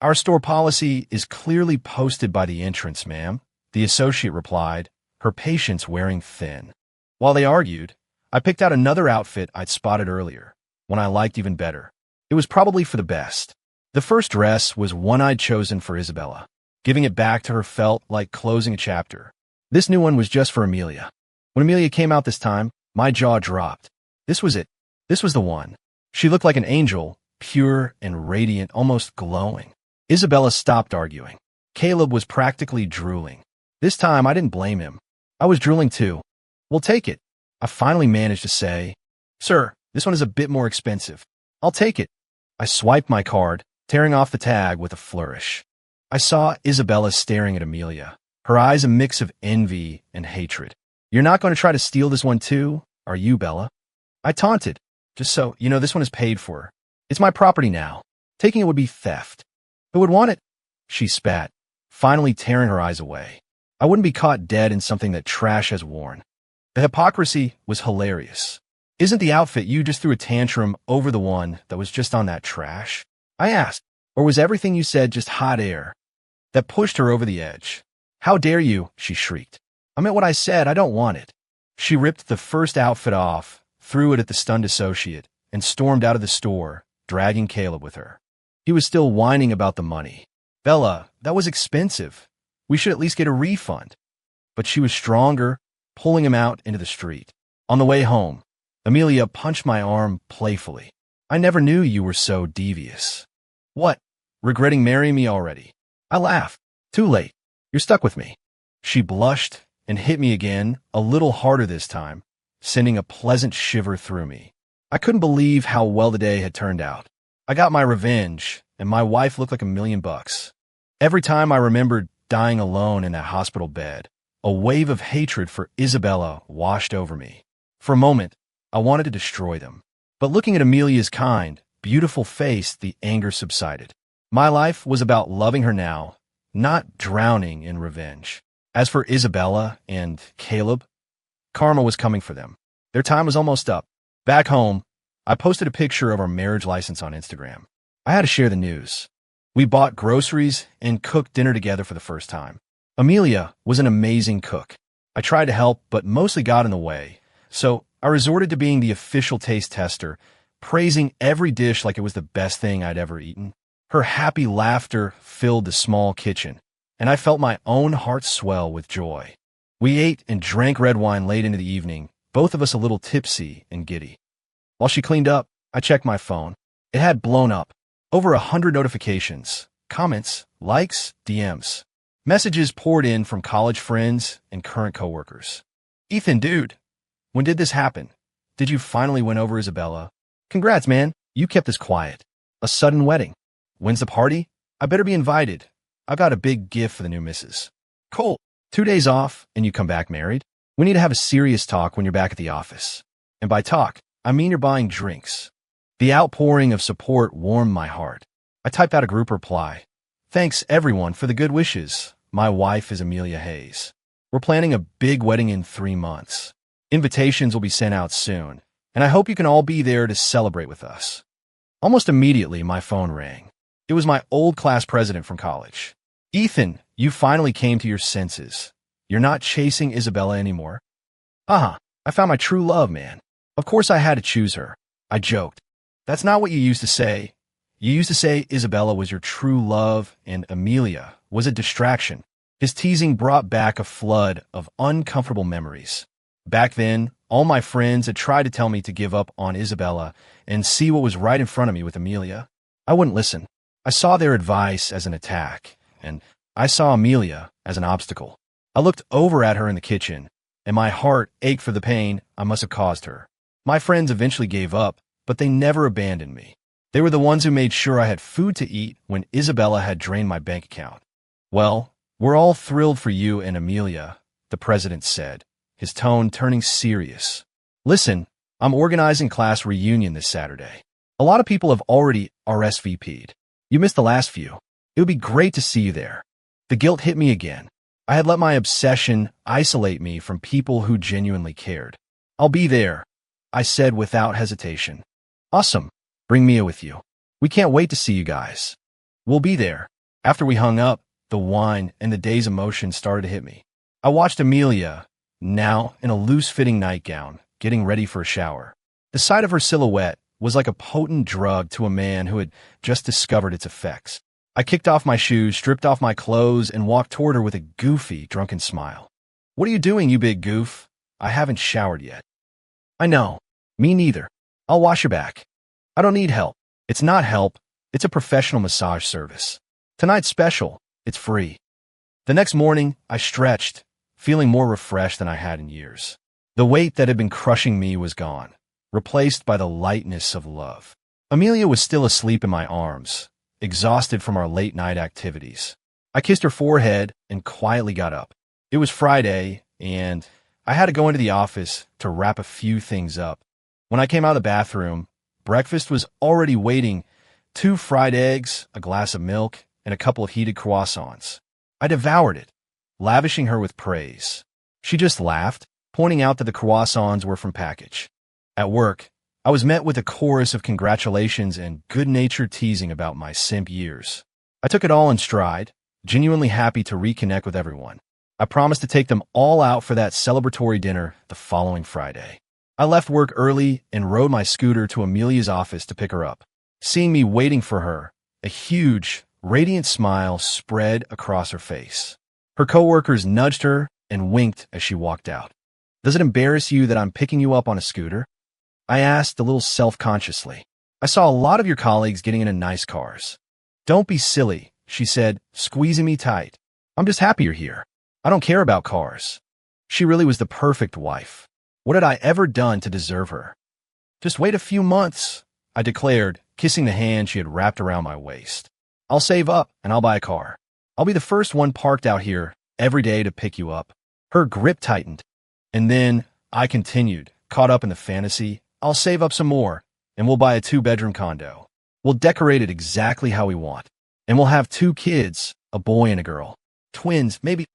Our store policy is clearly posted by the entrance, ma'am, the associate replied, her patience wearing thin. While they argued, I picked out another outfit I'd spotted earlier, one I liked even better. It was probably for the best. The first dress was one I'd chosen for Isabella. Giving it back to her felt like closing a chapter. This new one was just for Amelia. When Amelia came out this time, my jaw dropped. This was it. This was the one. She looked like an angel, pure and radiant, almost glowing. Isabella stopped arguing. Caleb was practically drooling. This time, I didn't blame him. I was drooling too. We'll take it. I finally managed to say, Sir, this one is a bit more expensive. I'll take it. I swiped my card, tearing off the tag with a flourish. I saw Isabella staring at Amelia, her eyes a mix of envy and hatred. You're not going to try to steal this one too, are you, Bella? I taunted. Just so, you know, this one is paid for. It's my property now. Taking it would be theft. Who would want it? She spat, finally tearing her eyes away. I wouldn't be caught dead in something that trash has worn. The hypocrisy was hilarious. Isn't the outfit you just threw a tantrum over the one that was just on that trash? I asked. Or was everything you said just hot air that pushed her over the edge? How dare you, she shrieked. I meant what I said, I don't want it. She ripped the first outfit off, threw it at the stunned associate, and stormed out of the store, dragging Caleb with her. He was still whining about the money. Bella, that was expensive. We should at least get a refund. But she was stronger, pulling him out into the street. On the way home, Amelia punched my arm playfully. I never knew you were so devious. What? Regretting marrying me already? I laughed. Too late. You're stuck with me. She blushed and hit me again, a little harder this time, sending a pleasant shiver through me. I couldn't believe how well the day had turned out. I got my revenge, and my wife looked like $1,000,000. Every time I remembered dying alone in that hospital bed, a wave of hatred for Isabella washed over me. For a moment, I wanted to destroy them. But looking at Amelia's kind, beautiful face, the anger subsided. My life was about loving her now, not drowning in revenge. As for Isabella and Caleb, karma was coming for them. Their time was almost up. Back home, I posted a picture of our marriage license on Instagram. I had to share the news. We bought groceries and cooked dinner together for the first time. Amelia was an amazing cook. I tried to help, but mostly got in the way. So I resorted to being the official taste tester, praising every dish like it was the best thing I'd ever eaten. Her happy laughter filled the small kitchen, and I felt my own heart swell with joy. We ate and drank red wine late into the evening, both of us a little tipsy and giddy. While she cleaned up, I checked my phone. It had blown up. Over 100 notifications, comments, likes, DMs. Messages poured in from college friends and current coworkers. Ethan, dude, when did this happen? Did you finally win over Isabella? Congrats, man. You kept this quiet. A sudden wedding. When's the party? I better be invited. I've got a big gift for the new missus. Colt, 2 days off and you come back married? We need to have a serious talk when you're back at the office. And by talk, I mean you're buying drinks. The outpouring of support warmed my heart. I typed out a group reply. Thanks, everyone, for the good wishes. My wife is Amelia Hayes. We're planning a big wedding in 3 months. Invitations will be sent out soon, and I hope you can all be there to celebrate with us. Almost immediately, my phone rang. It was my old class president from college. Ethan, you finally came to your senses. You're not chasing Isabella anymore. I found my true love, man. Of course I had to choose her. I joked. That's not what you used to say. You used to say Isabella was your true love and Amelia was a distraction. His teasing brought back a flood of uncomfortable memories. Back then, all my friends had tried to tell me to give up on Isabella and see what was right in front of me with Amelia. I wouldn't listen. I saw their advice as an attack, and I saw Amelia as an obstacle. I looked over at her in the kitchen, and my heart ached for the pain I must have caused her. My friends eventually gave up, but they never abandoned me. They were the ones who made sure I had food to eat when Isabella had drained my bank account. Well, we're all thrilled for you and Amelia, the president said, his tone turning serious. Listen, I'm organizing class reunion this Saturday. A lot of people have already RSVP'd. You missed the last few. It would be great to see you there. The guilt hit me again. I had let my obsession isolate me from people who genuinely cared. I'll be there, I said without hesitation. Awesome. Bring Mia with you. We can't wait to see you guys. We'll be there. After we hung up, the wine and the day's emotions started to hit me. I watched Amelia, now in a loose-fitting nightgown, getting ready for a shower. The sight of her silhouette was like a potent drug to a man who had just discovered its effects. I kicked off my shoes, stripped off my clothes, and walked toward her with a goofy, drunken smile. What are you doing, you big goof? I haven't showered yet. I know. Me neither. I'll wash your back. I don't need help. It's not help. It's a professional massage service. Tonight's special. It's free. The next morning, I stretched, feeling more refreshed than I had in years. The weight that had been crushing me was gone, replaced by the lightness of love. Amelia was still asleep in my arms, exhausted from our late-night activities. I kissed her forehead and quietly got up. It was Friday, and I had to go into the office to wrap a few things up. When I came out of the bathroom, breakfast was already waiting: 2 fried eggs, a glass of milk, and a couple of heated croissants. I devoured it, lavishing her with praise. She just laughed, pointing out that the croissants were from package. At work, I was met with a chorus of congratulations and good-natured teasing about my simp years. I took it all in stride, genuinely happy to reconnect with everyone. I promised to take them all out for that celebratory dinner the following Friday. I left work early and rode my scooter to Amelia's office to pick her up. Seeing me waiting for her, a huge, radiant smile spread across her face. Her coworkers nudged her and winked as she walked out. Does it embarrass you that I'm picking you up on a scooter? I asked a little self-consciously. I saw a lot of your colleagues getting into nice cars. Don't be silly, she said, squeezing me tight. I'm just happy you're here. I don't care about cars. She really was the perfect wife. What had I ever done to deserve her? Just wait a few months, I declared, kissing the hand she had wrapped around my waist. I'll save up and I'll buy a car. I'll be the first one parked out here every day to pick you up. Her grip tightened. And then I continued, caught up in the fantasy. I'll save up some more, and we'll buy a 2-bedroom condo. We'll decorate it exactly how we want. And we'll have 2 kids, a boy and a girl. Twins, maybe.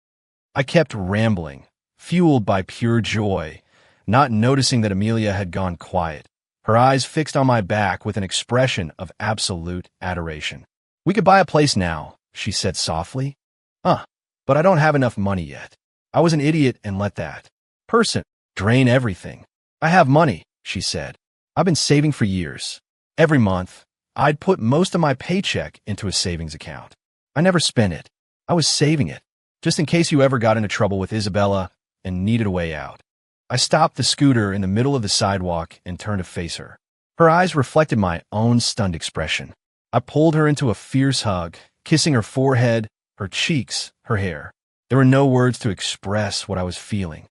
I kept rambling, fueled by pure joy, not noticing that Amelia had gone quiet, her eyes fixed on my back with an expression of absolute adoration. We could buy a place now, she said softly. But I don't have enough money yet. I was an idiot and let that person drain everything. I have money, she said. I've been saving for years. Every month, I'd put most of my paycheck into a savings account. I never spent it. I was saving it, just in case you ever got into trouble with Isabella and needed a way out. I stopped the scooter in the middle of the sidewalk and turned to face her. Her eyes reflected my own stunned expression. I pulled her into a fierce hug, kissing her forehead, her cheeks, her hair. There were no words to express what I was feeling.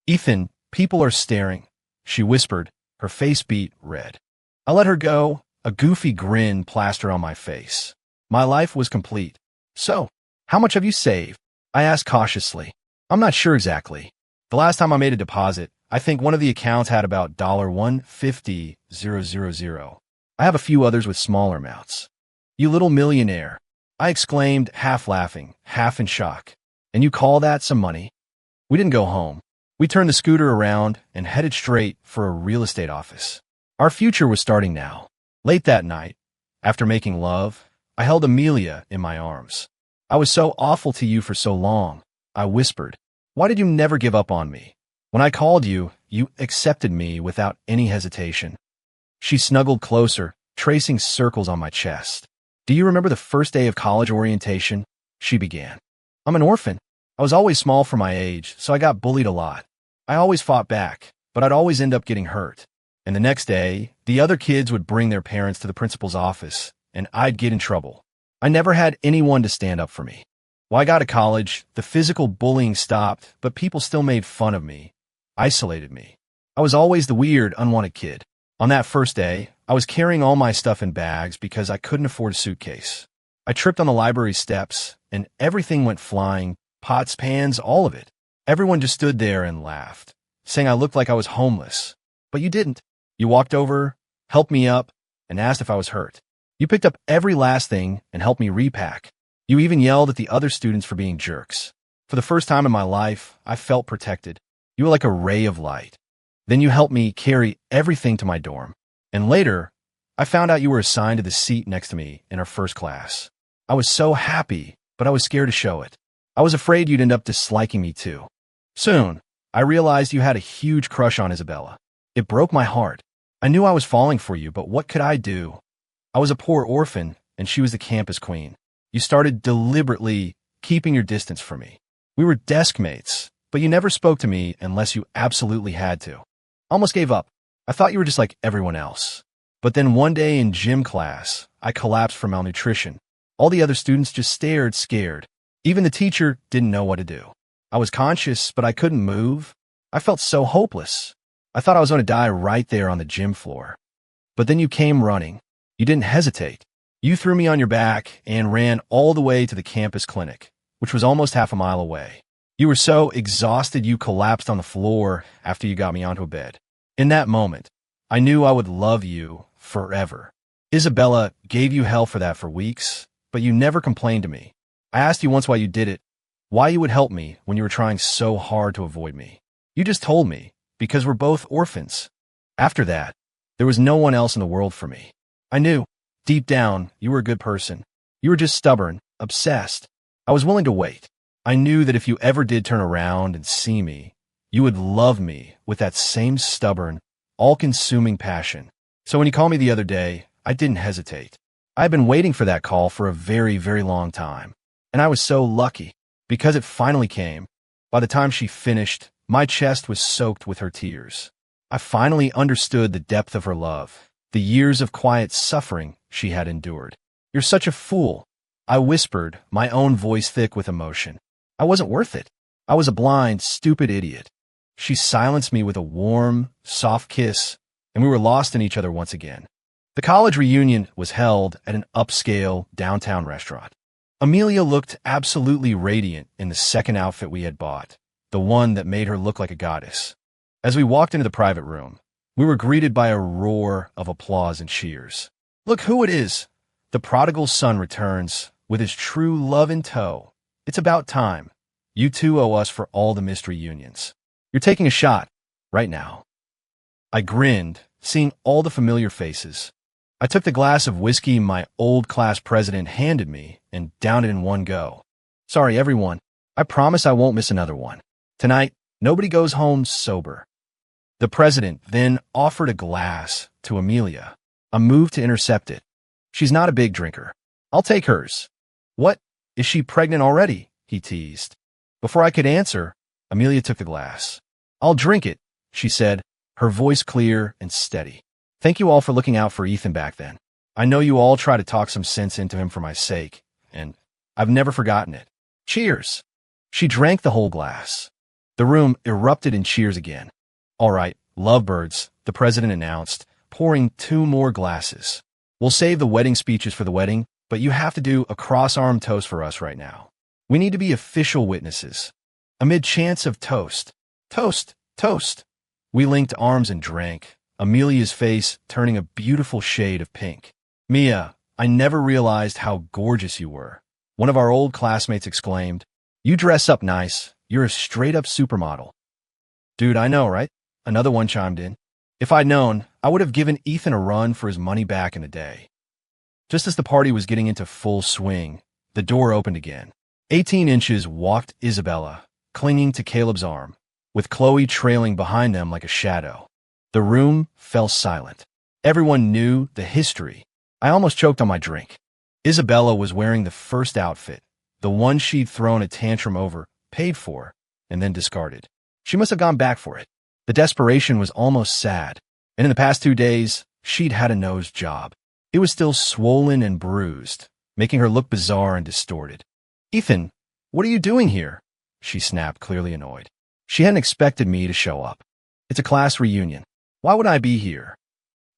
Ethan, people are staring, she whispered, her face beat red. I let her go, a goofy grin plastered on my face. My life was complete. So, how much have you saved? I asked cautiously. I'm not sure exactly. The last time I made a deposit, I think one of the accounts had about $150,000. I have a few others with smaller amounts. You little millionaire, I exclaimed, half laughing, half in shock. And you call that some money? We didn't go home. We turned the scooter around and headed straight for a real estate office. Our future was starting now. Late that night, after making love, I held Amelia in my arms. I was so awful to you for so long, I whispered. Why did you never give up on me? When I called you, you accepted me without any hesitation. She snuggled closer, tracing circles on my chest. Do you remember the first day of college orientation? She began. I'm an orphan. I was always small for my age, so I got bullied a lot. I always fought back, but I'd always end up getting hurt. And the next day, the other kids would bring their parents to the principal's office, and I'd get in trouble. I never had anyone to stand up for me. When I got to college, the physical bullying stopped, but people still made fun of me, isolated me. I was always the weird, unwanted kid. On that first day, I was carrying all my stuff in bags because I couldn't afford a suitcase. I tripped on the library steps, and everything went flying, pots, pans, all of it. Everyone just stood there and laughed, saying I looked like I was homeless. But you didn't. You walked over, helped me up, and asked if I was hurt. You picked up every last thing and helped me repack. You even yelled at the other students for being jerks. For the first time in my life, I felt protected. You were like a ray of light. Then you helped me carry everything to my dorm. And later, I found out you were assigned to the seat next to me in our first class. I was so happy, but I was scared to show it. I was afraid you'd end up disliking me too. Soon, I realized you had a huge crush on Isabella. It broke my heart. I knew I was falling for you, but what could I do? I was a poor orphan, and she was the campus queen. You started deliberately keeping your distance from me. We were desk mates, but you never spoke to me unless you absolutely had to. I almost gave up. I thought you were just like everyone else. But then one day in gym class, I collapsed from malnutrition. All the other students just stared, scared. Even the teacher didn't know what to do. I was conscious, but I couldn't move. I felt so hopeless. I thought I was going to die right there on the gym floor. But then you came running. You didn't hesitate. You threw me on your back and ran all the way to the campus clinic, which was almost half a mile away. You were so exhausted you collapsed on the floor after you got me onto a bed. In that moment, I knew I would love you forever. Isabella gave you hell for that for weeks, but you never complained to me. I asked you once why you did it, why you would help me when you were trying so hard to avoid me. You just told me, because we're both orphans. After that, there was no one else in the world for me. I knew, deep down, you were a good person. You were just stubborn, obsessed. I was willing to wait. I knew that if you ever did turn around and see me, you would love me with that same stubborn, all-consuming passion. So when you called me the other day, I didn't hesitate. I had been waiting for that call for a very, very long time. And I was so lucky, because it finally came. By the time she finished, my chest was soaked with her tears. I finally understood the depth of her love, the years of quiet suffering she had endured. You're such a fool, I whispered, my own voice thick with emotion. I wasn't worth it. I was a blind, stupid idiot. She silenced me with a warm, soft kiss, and we were lost in each other once again. The college reunion was held at an upscale downtown restaurant. Amelia looked absolutely radiant in the second outfit we had bought, the one that made her look like a goddess. As we walked into the private room, we were greeted by a roar of applause and cheers. Look who it is! The prodigal son returns, with his true love in tow. It's about time. You two owe us for all the missed reunions. You're taking a shot, right now. I grinned, seeing all the familiar faces. I took the glass of whiskey my old class president handed me and downed it in one go. Sorry, everyone. I promise I won't miss another one. Tonight, nobody goes home sober. The president then offered a glass to Amelia, a move to intercept it. She's not a big drinker. I'll take hers. What? Is she pregnant already? He teased. Before I could answer, Amelia took the glass. I'll drink it, she said, her voice clear and steady. Thank you all for looking out for Ethan back then. I know you all try to talk some sense into him for my sake, and I've never forgotten it. Cheers. She drank the whole glass. The room erupted in cheers again. All right, lovebirds, the president announced, pouring 2 more glasses. We'll save the wedding speeches for the wedding, but you have to do a cross-arm toast for us right now. We need to be official witnesses. Amid chants of toast, toast, toast, we linked arms and drank, Amelia's face turning a beautiful shade of pink. Mia, I never realized how gorgeous you were. One of our old classmates exclaimed. You dress up nice. You're a straight-up supermodel. Dude, I know, right? Another one chimed in. If I'd known, I would have given Ethan a run for his money back in the day. Just as the party was getting into full swing, the door opened again. 18 inches walked Isabella, clinging to Caleb's arm, with Chloe trailing behind them like a shadow. The room fell silent. Everyone knew the history. I almost choked on my drink. Isabella was wearing the first outfit, the one she'd thrown a tantrum over, paid for, and then discarded. She must have gone back for it. The desperation was almost sad, and in the past 2 days, she'd had a nose job. It was still swollen and bruised, making her look bizarre and distorted. Ethan, what are you doing here? She snapped, clearly annoyed. She hadn't expected me to show up. It's a class reunion. Why would I be here?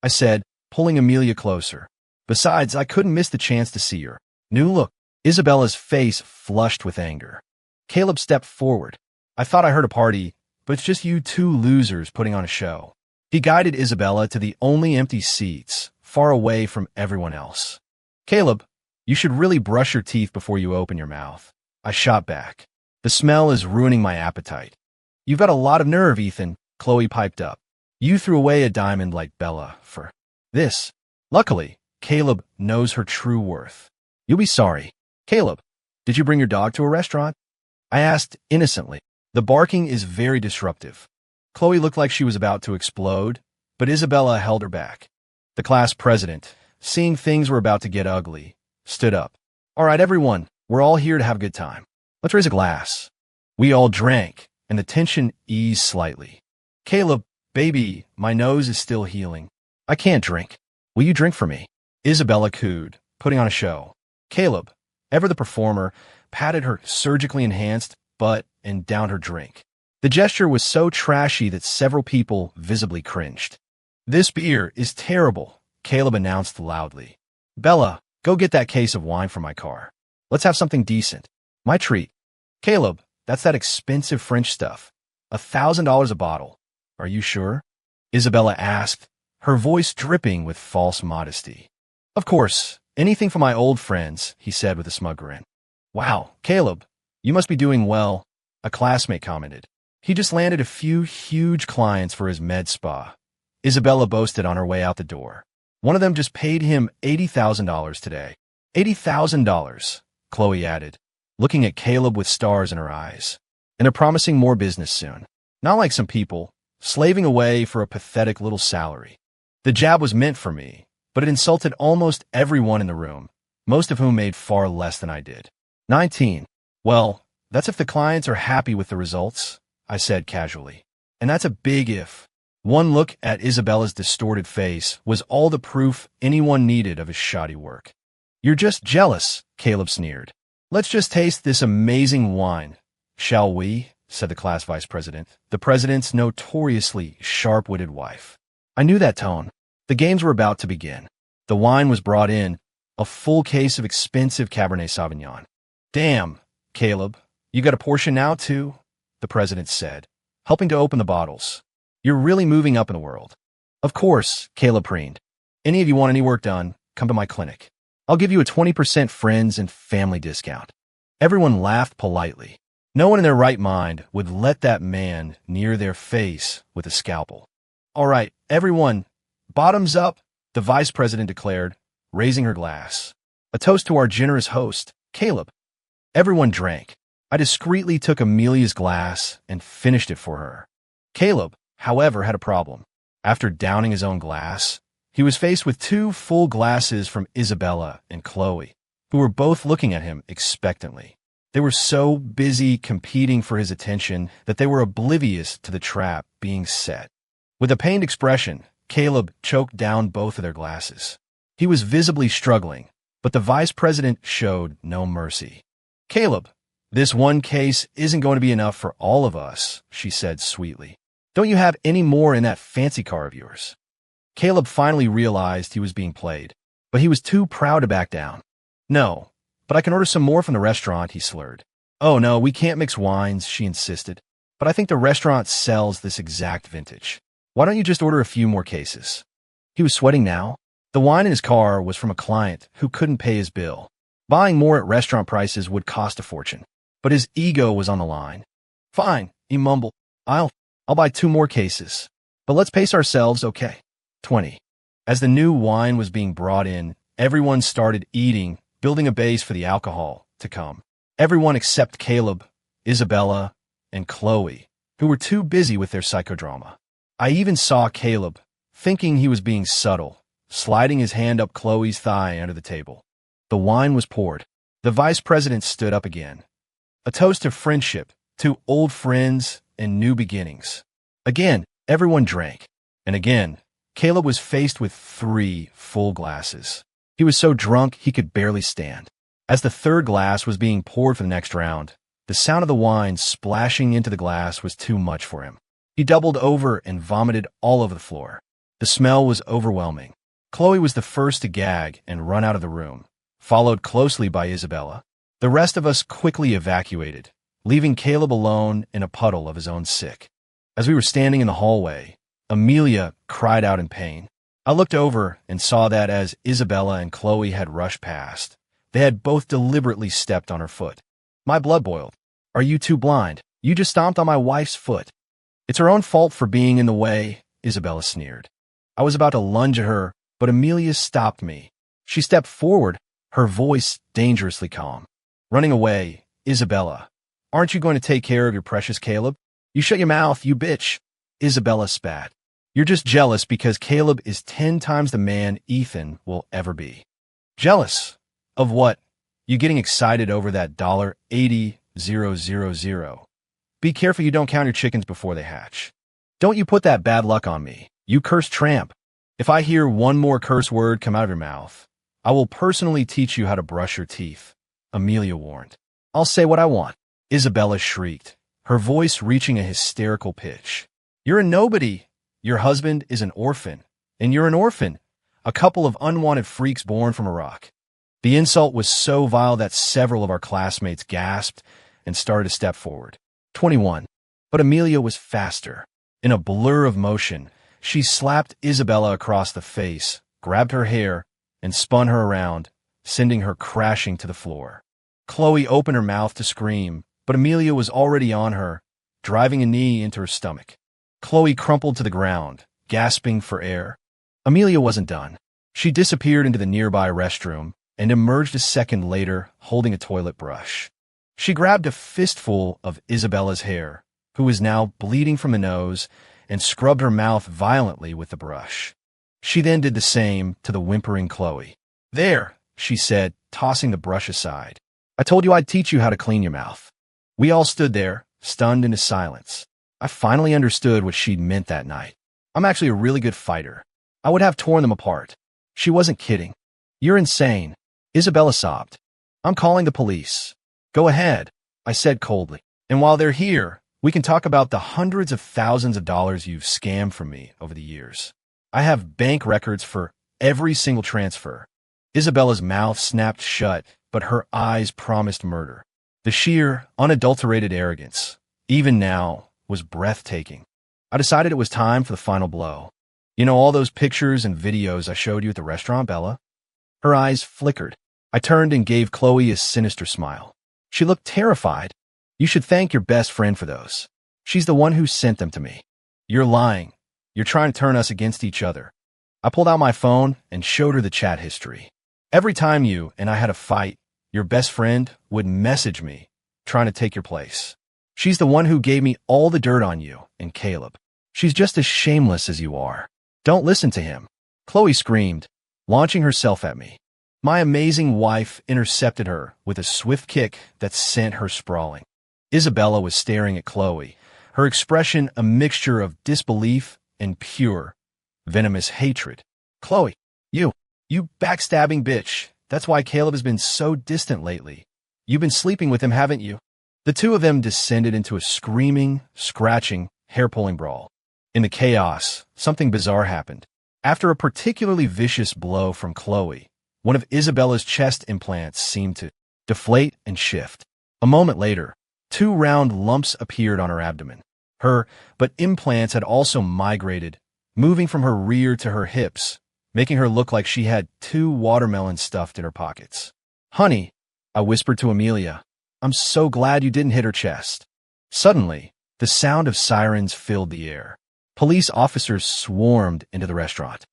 I said, pulling Amelia closer. Besides, I couldn't miss the chance to see her. New look. Isabella's face flushed with anger. Caleb stepped forward. I thought I heard a party, but it's just you two losers putting on a show. He guided Isabella to the only empty seats, far away from everyone else. Caleb, you should really brush your teeth before you open your mouth. I shot back. The smell is ruining my appetite. You've got a lot of nerve, Ethan, Chloe piped up. You threw away a diamond like Bella for this. Luckily, Caleb knows her true worth. You'll be sorry. Caleb, did you bring your dog to a restaurant? I asked innocently. The barking is very disruptive. Chloe looked like she was about to explode, but Isabella held her back. The class president, seeing things were about to get ugly, stood up. All right, everyone, we're all here to have a good time. Let's raise a glass. We all drank, and the tension eased slightly. Caleb, baby, my nose is still healing. I can't drink. Will you drink for me? Isabella cooed, putting on a show. Caleb, ever the performer, patted her surgically enhanced butt and downed her drink. The gesture was so trashy that several people visibly cringed. This beer is terrible, Caleb announced loudly. Bella, go get that case of wine from my car. Let's have something decent. My treat. Caleb, that's that expensive French stuff. $1,000 a bottle. Are you sure? Isabella asked, her voice dripping with false modesty. Of course, anything for my old friends, he said with a smug grin. Wow, Caleb, you must be doing well, a classmate commented. He just landed a few huge clients for his med spa. Isabella boasted on her way out the door. One of them just paid him $80,000 today. $80,000, Chloe added, looking at Caleb with stars in her eyes. And they're promising more business soon. Not like some people, slaving away for a pathetic little salary. The jab was meant for me, but it insulted almost everyone in the room, most of whom made far less than I did. 19. Well, that's if the clients are happy with the results, I said casually. And that's a big if. One look at Isabella's distorted face was all the proof anyone needed of his shoddy work. You're just jealous, Caleb sneered. Let's just taste this amazing wine, shall we? Said the class vice president, the president's notoriously sharp-witted wife. I knew that tone. The games were about to begin. The wine was brought in, a full case of expensive Cabernet Sauvignon. Damn, Caleb, you got a portion now, too? The president said, helping to open the bottles. You're really moving up in the world. Of course, Caleb preened. Any of you want any work done, come to my clinic. I'll give you a 20% friends and family discount. Everyone laughed politely. No one in their right mind would let that man near their face with a scalpel. All right, everyone, bottoms up, the vice president declared, raising her glass. A toast to our generous host, Caleb. Everyone drank. I discreetly took Amelia's glass and finished it for her. Caleb, however, had a problem. After downing his own glass, he was faced with 2 full glasses from Isabella and Chloe, who were both looking at him expectantly. They were so busy competing for his attention that they were oblivious to the trap being set. With a pained expression, Caleb choked down both of their glasses. He was visibly struggling, but the vice president showed no mercy. Caleb, this one case isn't going to be enough for all of us, she said sweetly. Don't you have any more in that fancy car of yours? Caleb finally realized he was being played, but he was too proud to back down. No, but I can order some more from the restaurant, he slurred. Oh no, we can't mix wines, she insisted. But I think the restaurant sells this exact vintage. Why don't you just order a few more cases? He was sweating now. The wine in his car was from a client who couldn't pay his bill. Buying more at restaurant prices would cost a fortune. But his ego was on the line. Fine, he mumbled. I'll buy 2 more cases. But let's pace ourselves, okay? 20. As the new wine was being brought in, everyone started eating, building a base for the alcohol to come. Everyone except Caleb, Isabella, and Chloe, who were too busy with their psychodrama. I even saw Caleb, thinking he was being subtle, sliding his hand up Chloe's thigh under the table. The wine was poured. The vice president stood up again. A toast of friendship, to old friends and new beginnings. Again, everyone drank. And again, Caleb was faced with 3 full glasses. He was so drunk he could barely stand. As the 3rd glass was being poured for the next round, the sound of the wine splashing into the glass was too much for him. He doubled over and vomited all over the floor. The smell was overwhelming. Chloe was the first to gag and run out of the room, followed closely by Isabella. The rest of us quickly evacuated, leaving Caleb alone in a puddle of his own sick. As we were standing in the hallway, Amelia cried out in pain. I looked over and saw that as Isabella and Chloe had rushed past, they had both deliberately stepped on her foot. My blood boiled. Are you two blind? You just stomped on my wife's foot. It's her own fault for being in the way, Isabella sneered. I was about to lunge at her, but Amelia stopped me. She stepped forward, her voice dangerously calm. Running away, Isabella. Aren't you going to take care of your precious Caleb? You shut your mouth, you bitch. Isabella spat. You're just jealous because Caleb is 10 times the man Ethan will ever be. Jealous? Of what? You getting excited over that $80,000. Be careful you don't count your chickens before they hatch. Don't you put that bad luck on me, you cursed tramp. If I hear one more curse word come out of your mouth, I will personally teach you how to brush your teeth, Amelia warned. I'll say what I want, Isabella shrieked, her voice reaching a hysterical pitch. You're a nobody. Your husband is an orphan, and you're an orphan, a couple of unwanted freaks born from Iraq. The insult was so vile that several of our classmates gasped and started to step forward. 21. But Amelia was faster. In a blur of motion, she slapped Isabella across the face, grabbed her hair, and spun her around, sending her crashing to the floor. Chloe opened her mouth to scream, but Amelia was already on her, driving a knee into her stomach. Chloe crumpled to the ground, gasping for air. Amelia wasn't done. She disappeared into the nearby restroom and emerged a second later holding a toilet brush. She grabbed a fistful of Isabella's hair, who was now bleeding from the nose, and scrubbed her mouth violently with the brush. She then did the same to the whimpering Chloe. There, she said, tossing the brush aside. I told you I'd teach you how to clean your mouth. We all stood there, stunned into silence. I finally understood what she'd meant that night. I'm actually a really good fighter. I would have torn them apart. She wasn't kidding. You're insane. Isabella sobbed. I'm calling the police. Go ahead, I said coldly. And while they're here, we can talk about the hundreds of thousands of dollars you've scammed from me over the years. I have bank records for every single transfer. Isabella's mouth snapped shut, but her eyes promised murder. The sheer, unadulterated arrogance, even now, was breathtaking. I decided it was time for the final blow. You know all those pictures and videos I showed you at the restaurant, Bella? Her eyes flickered. I turned and gave Chloe a sinister smile. She looked terrified. You should thank your best friend for those. She's the one who sent them to me. You're lying. You're trying to turn us against each other. I pulled out my phone and showed her the chat history. Every time you and I had a fight, your best friend would message me, trying to take your place. She's the one who gave me all the dirt on you and Caleb. She's just as shameless as you are. Don't listen to him. Chloe screamed, launching herself at me. My amazing wife intercepted her with a swift kick that sent her sprawling. Isabella was staring at Chloe, her expression a mixture of disbelief and pure, venomous hatred. Chloe, you backstabbing bitch. That's why Caleb has been so distant lately. You've been sleeping with him, haven't you? The two of them descended into a screaming, scratching, hair-pulling brawl. In the chaos, something bizarre happened. After a particularly vicious blow from Chloe, one of Isabella's chest implants seemed to deflate and shift. A moment later, 2 round lumps appeared on her abdomen. But implants had also migrated moving from her rear to her hips, making her look like she had 2 watermelons stuffed in her pockets. "Honey," I whispered to Amelia, "I'm so glad you didn't hit her chest." Suddenly, the sound of sirens filled the air. Police officers swarmed into the restaurant.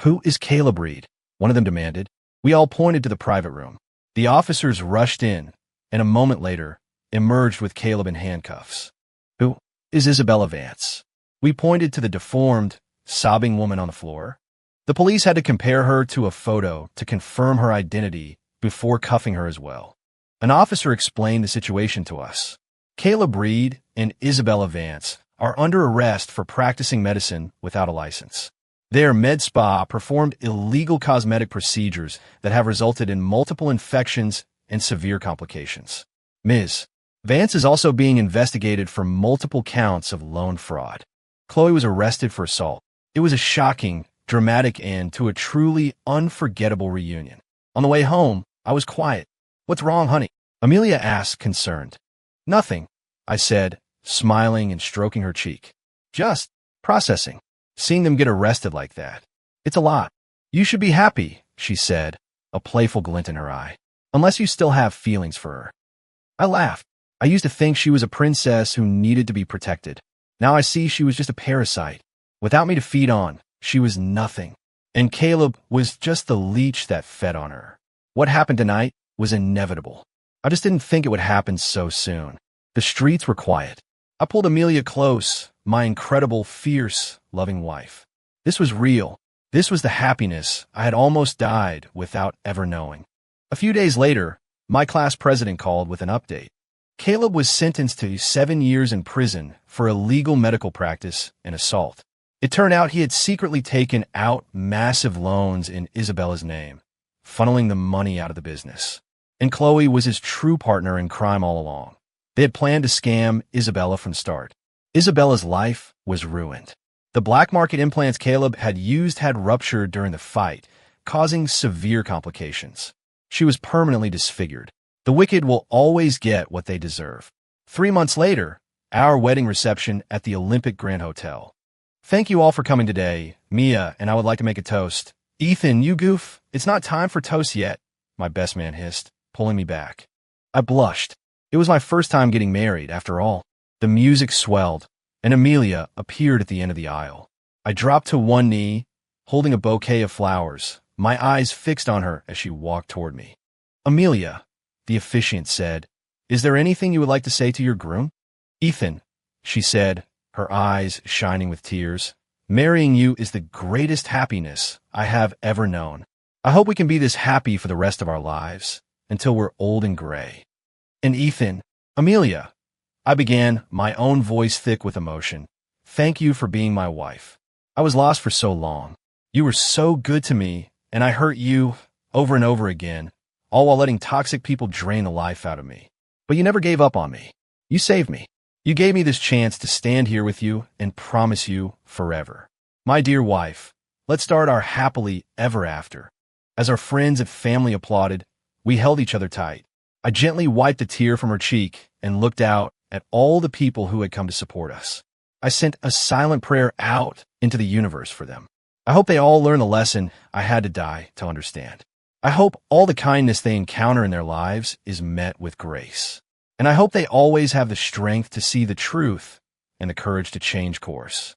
"Who is Caleb Reed?" one of them demanded. We all pointed to the private room. The officers rushed in, and a moment later, emerged with Caleb in handcuffs. "Who is Isabella Vance?" We pointed to the deformed, sobbing woman on the floor. The police had to compare her to a photo to confirm her identity before cuffing her as well. An officer explained the situation to us. Caleb Reed and Isabella Vance are under arrest for practicing medicine without a license. Their med spa performed illegal cosmetic procedures that have resulted in multiple infections and severe complications. Ms. Vance is also being investigated for multiple counts of loan fraud. Chloe was arrested for assault. It was a shocking, dramatic end to a truly unforgettable reunion. On the way home, I was quiet. "What's wrong, honey?" Amelia asked, concerned. "Nothing," I said, smiling and stroking her cheek. "Just processing. Seeing them get arrested like that. It's a lot." "You should be happy," she said, a playful glint in her eye. "Unless you still have feelings for her." I laughed. I used to think she was a princess who needed to be protected. Now I see she was just a parasite. Without me to feed on, she was nothing. And Caleb was just the leech that fed on her. What happened tonight was inevitable. I just didn't think it would happen so soon. The streets were quiet. I pulled Amelia close, my incredible, fierce, loving wife. This was real. This was the happiness I had almost died without ever knowing. A few days later, my class president called with an update. Caleb was sentenced to 7 years in prison for illegal medical practice and assault. It turned out he had secretly taken out massive loans in Isabella's name, funneling the money out of the business. And Chloe was his true partner in crime all along. They had planned to scam Isabella from start. Isabella's life was ruined. The black market implants Caleb had used had ruptured during the fight, causing severe complications. She was permanently disfigured. The wicked will always get what they deserve. 3 months later, our wedding reception at the Olympic Grand Hotel. "Thank you all for coming today. Mia and I would like to make a toast." "Ethan, you goof, it's not time for toast yet," my best man hissed, pulling me back. I blushed. It was my first time getting married, after all. The music swelled, and Amelia appeared at the end of the aisle. I dropped to one knee, holding a bouquet of flowers, my eyes fixed on her as she walked toward me. "Amelia," the officiant said, "is there anything you would like to say to your groom?" "Ethan," she said, her eyes shining with tears, "marrying you is the greatest happiness I have ever known. I hope we can be this happy for the rest of our lives, until we're old and gray." "And Ethan, Amelia," I began, my own voice thick with emotion, "thank you for being my wife. I was lost for so long. You were so good to me, and I hurt you over and over again, all while letting toxic people drain the life out of me. But you never gave up on me. You saved me. You gave me this chance to stand here with you and promise you forever. My dear wife, let's start our happily ever after." As our friends and family applauded, we held each other tight. I gently wiped a tear from her cheek and looked out at all the people who had come to support us. I sent a silent prayer out into the universe for them. I hope they all learn the lesson I had to die to understand. I hope all the kindness they encounter in their lives is met with grace. And I hope they always have the strength to see the truth and the courage to change course.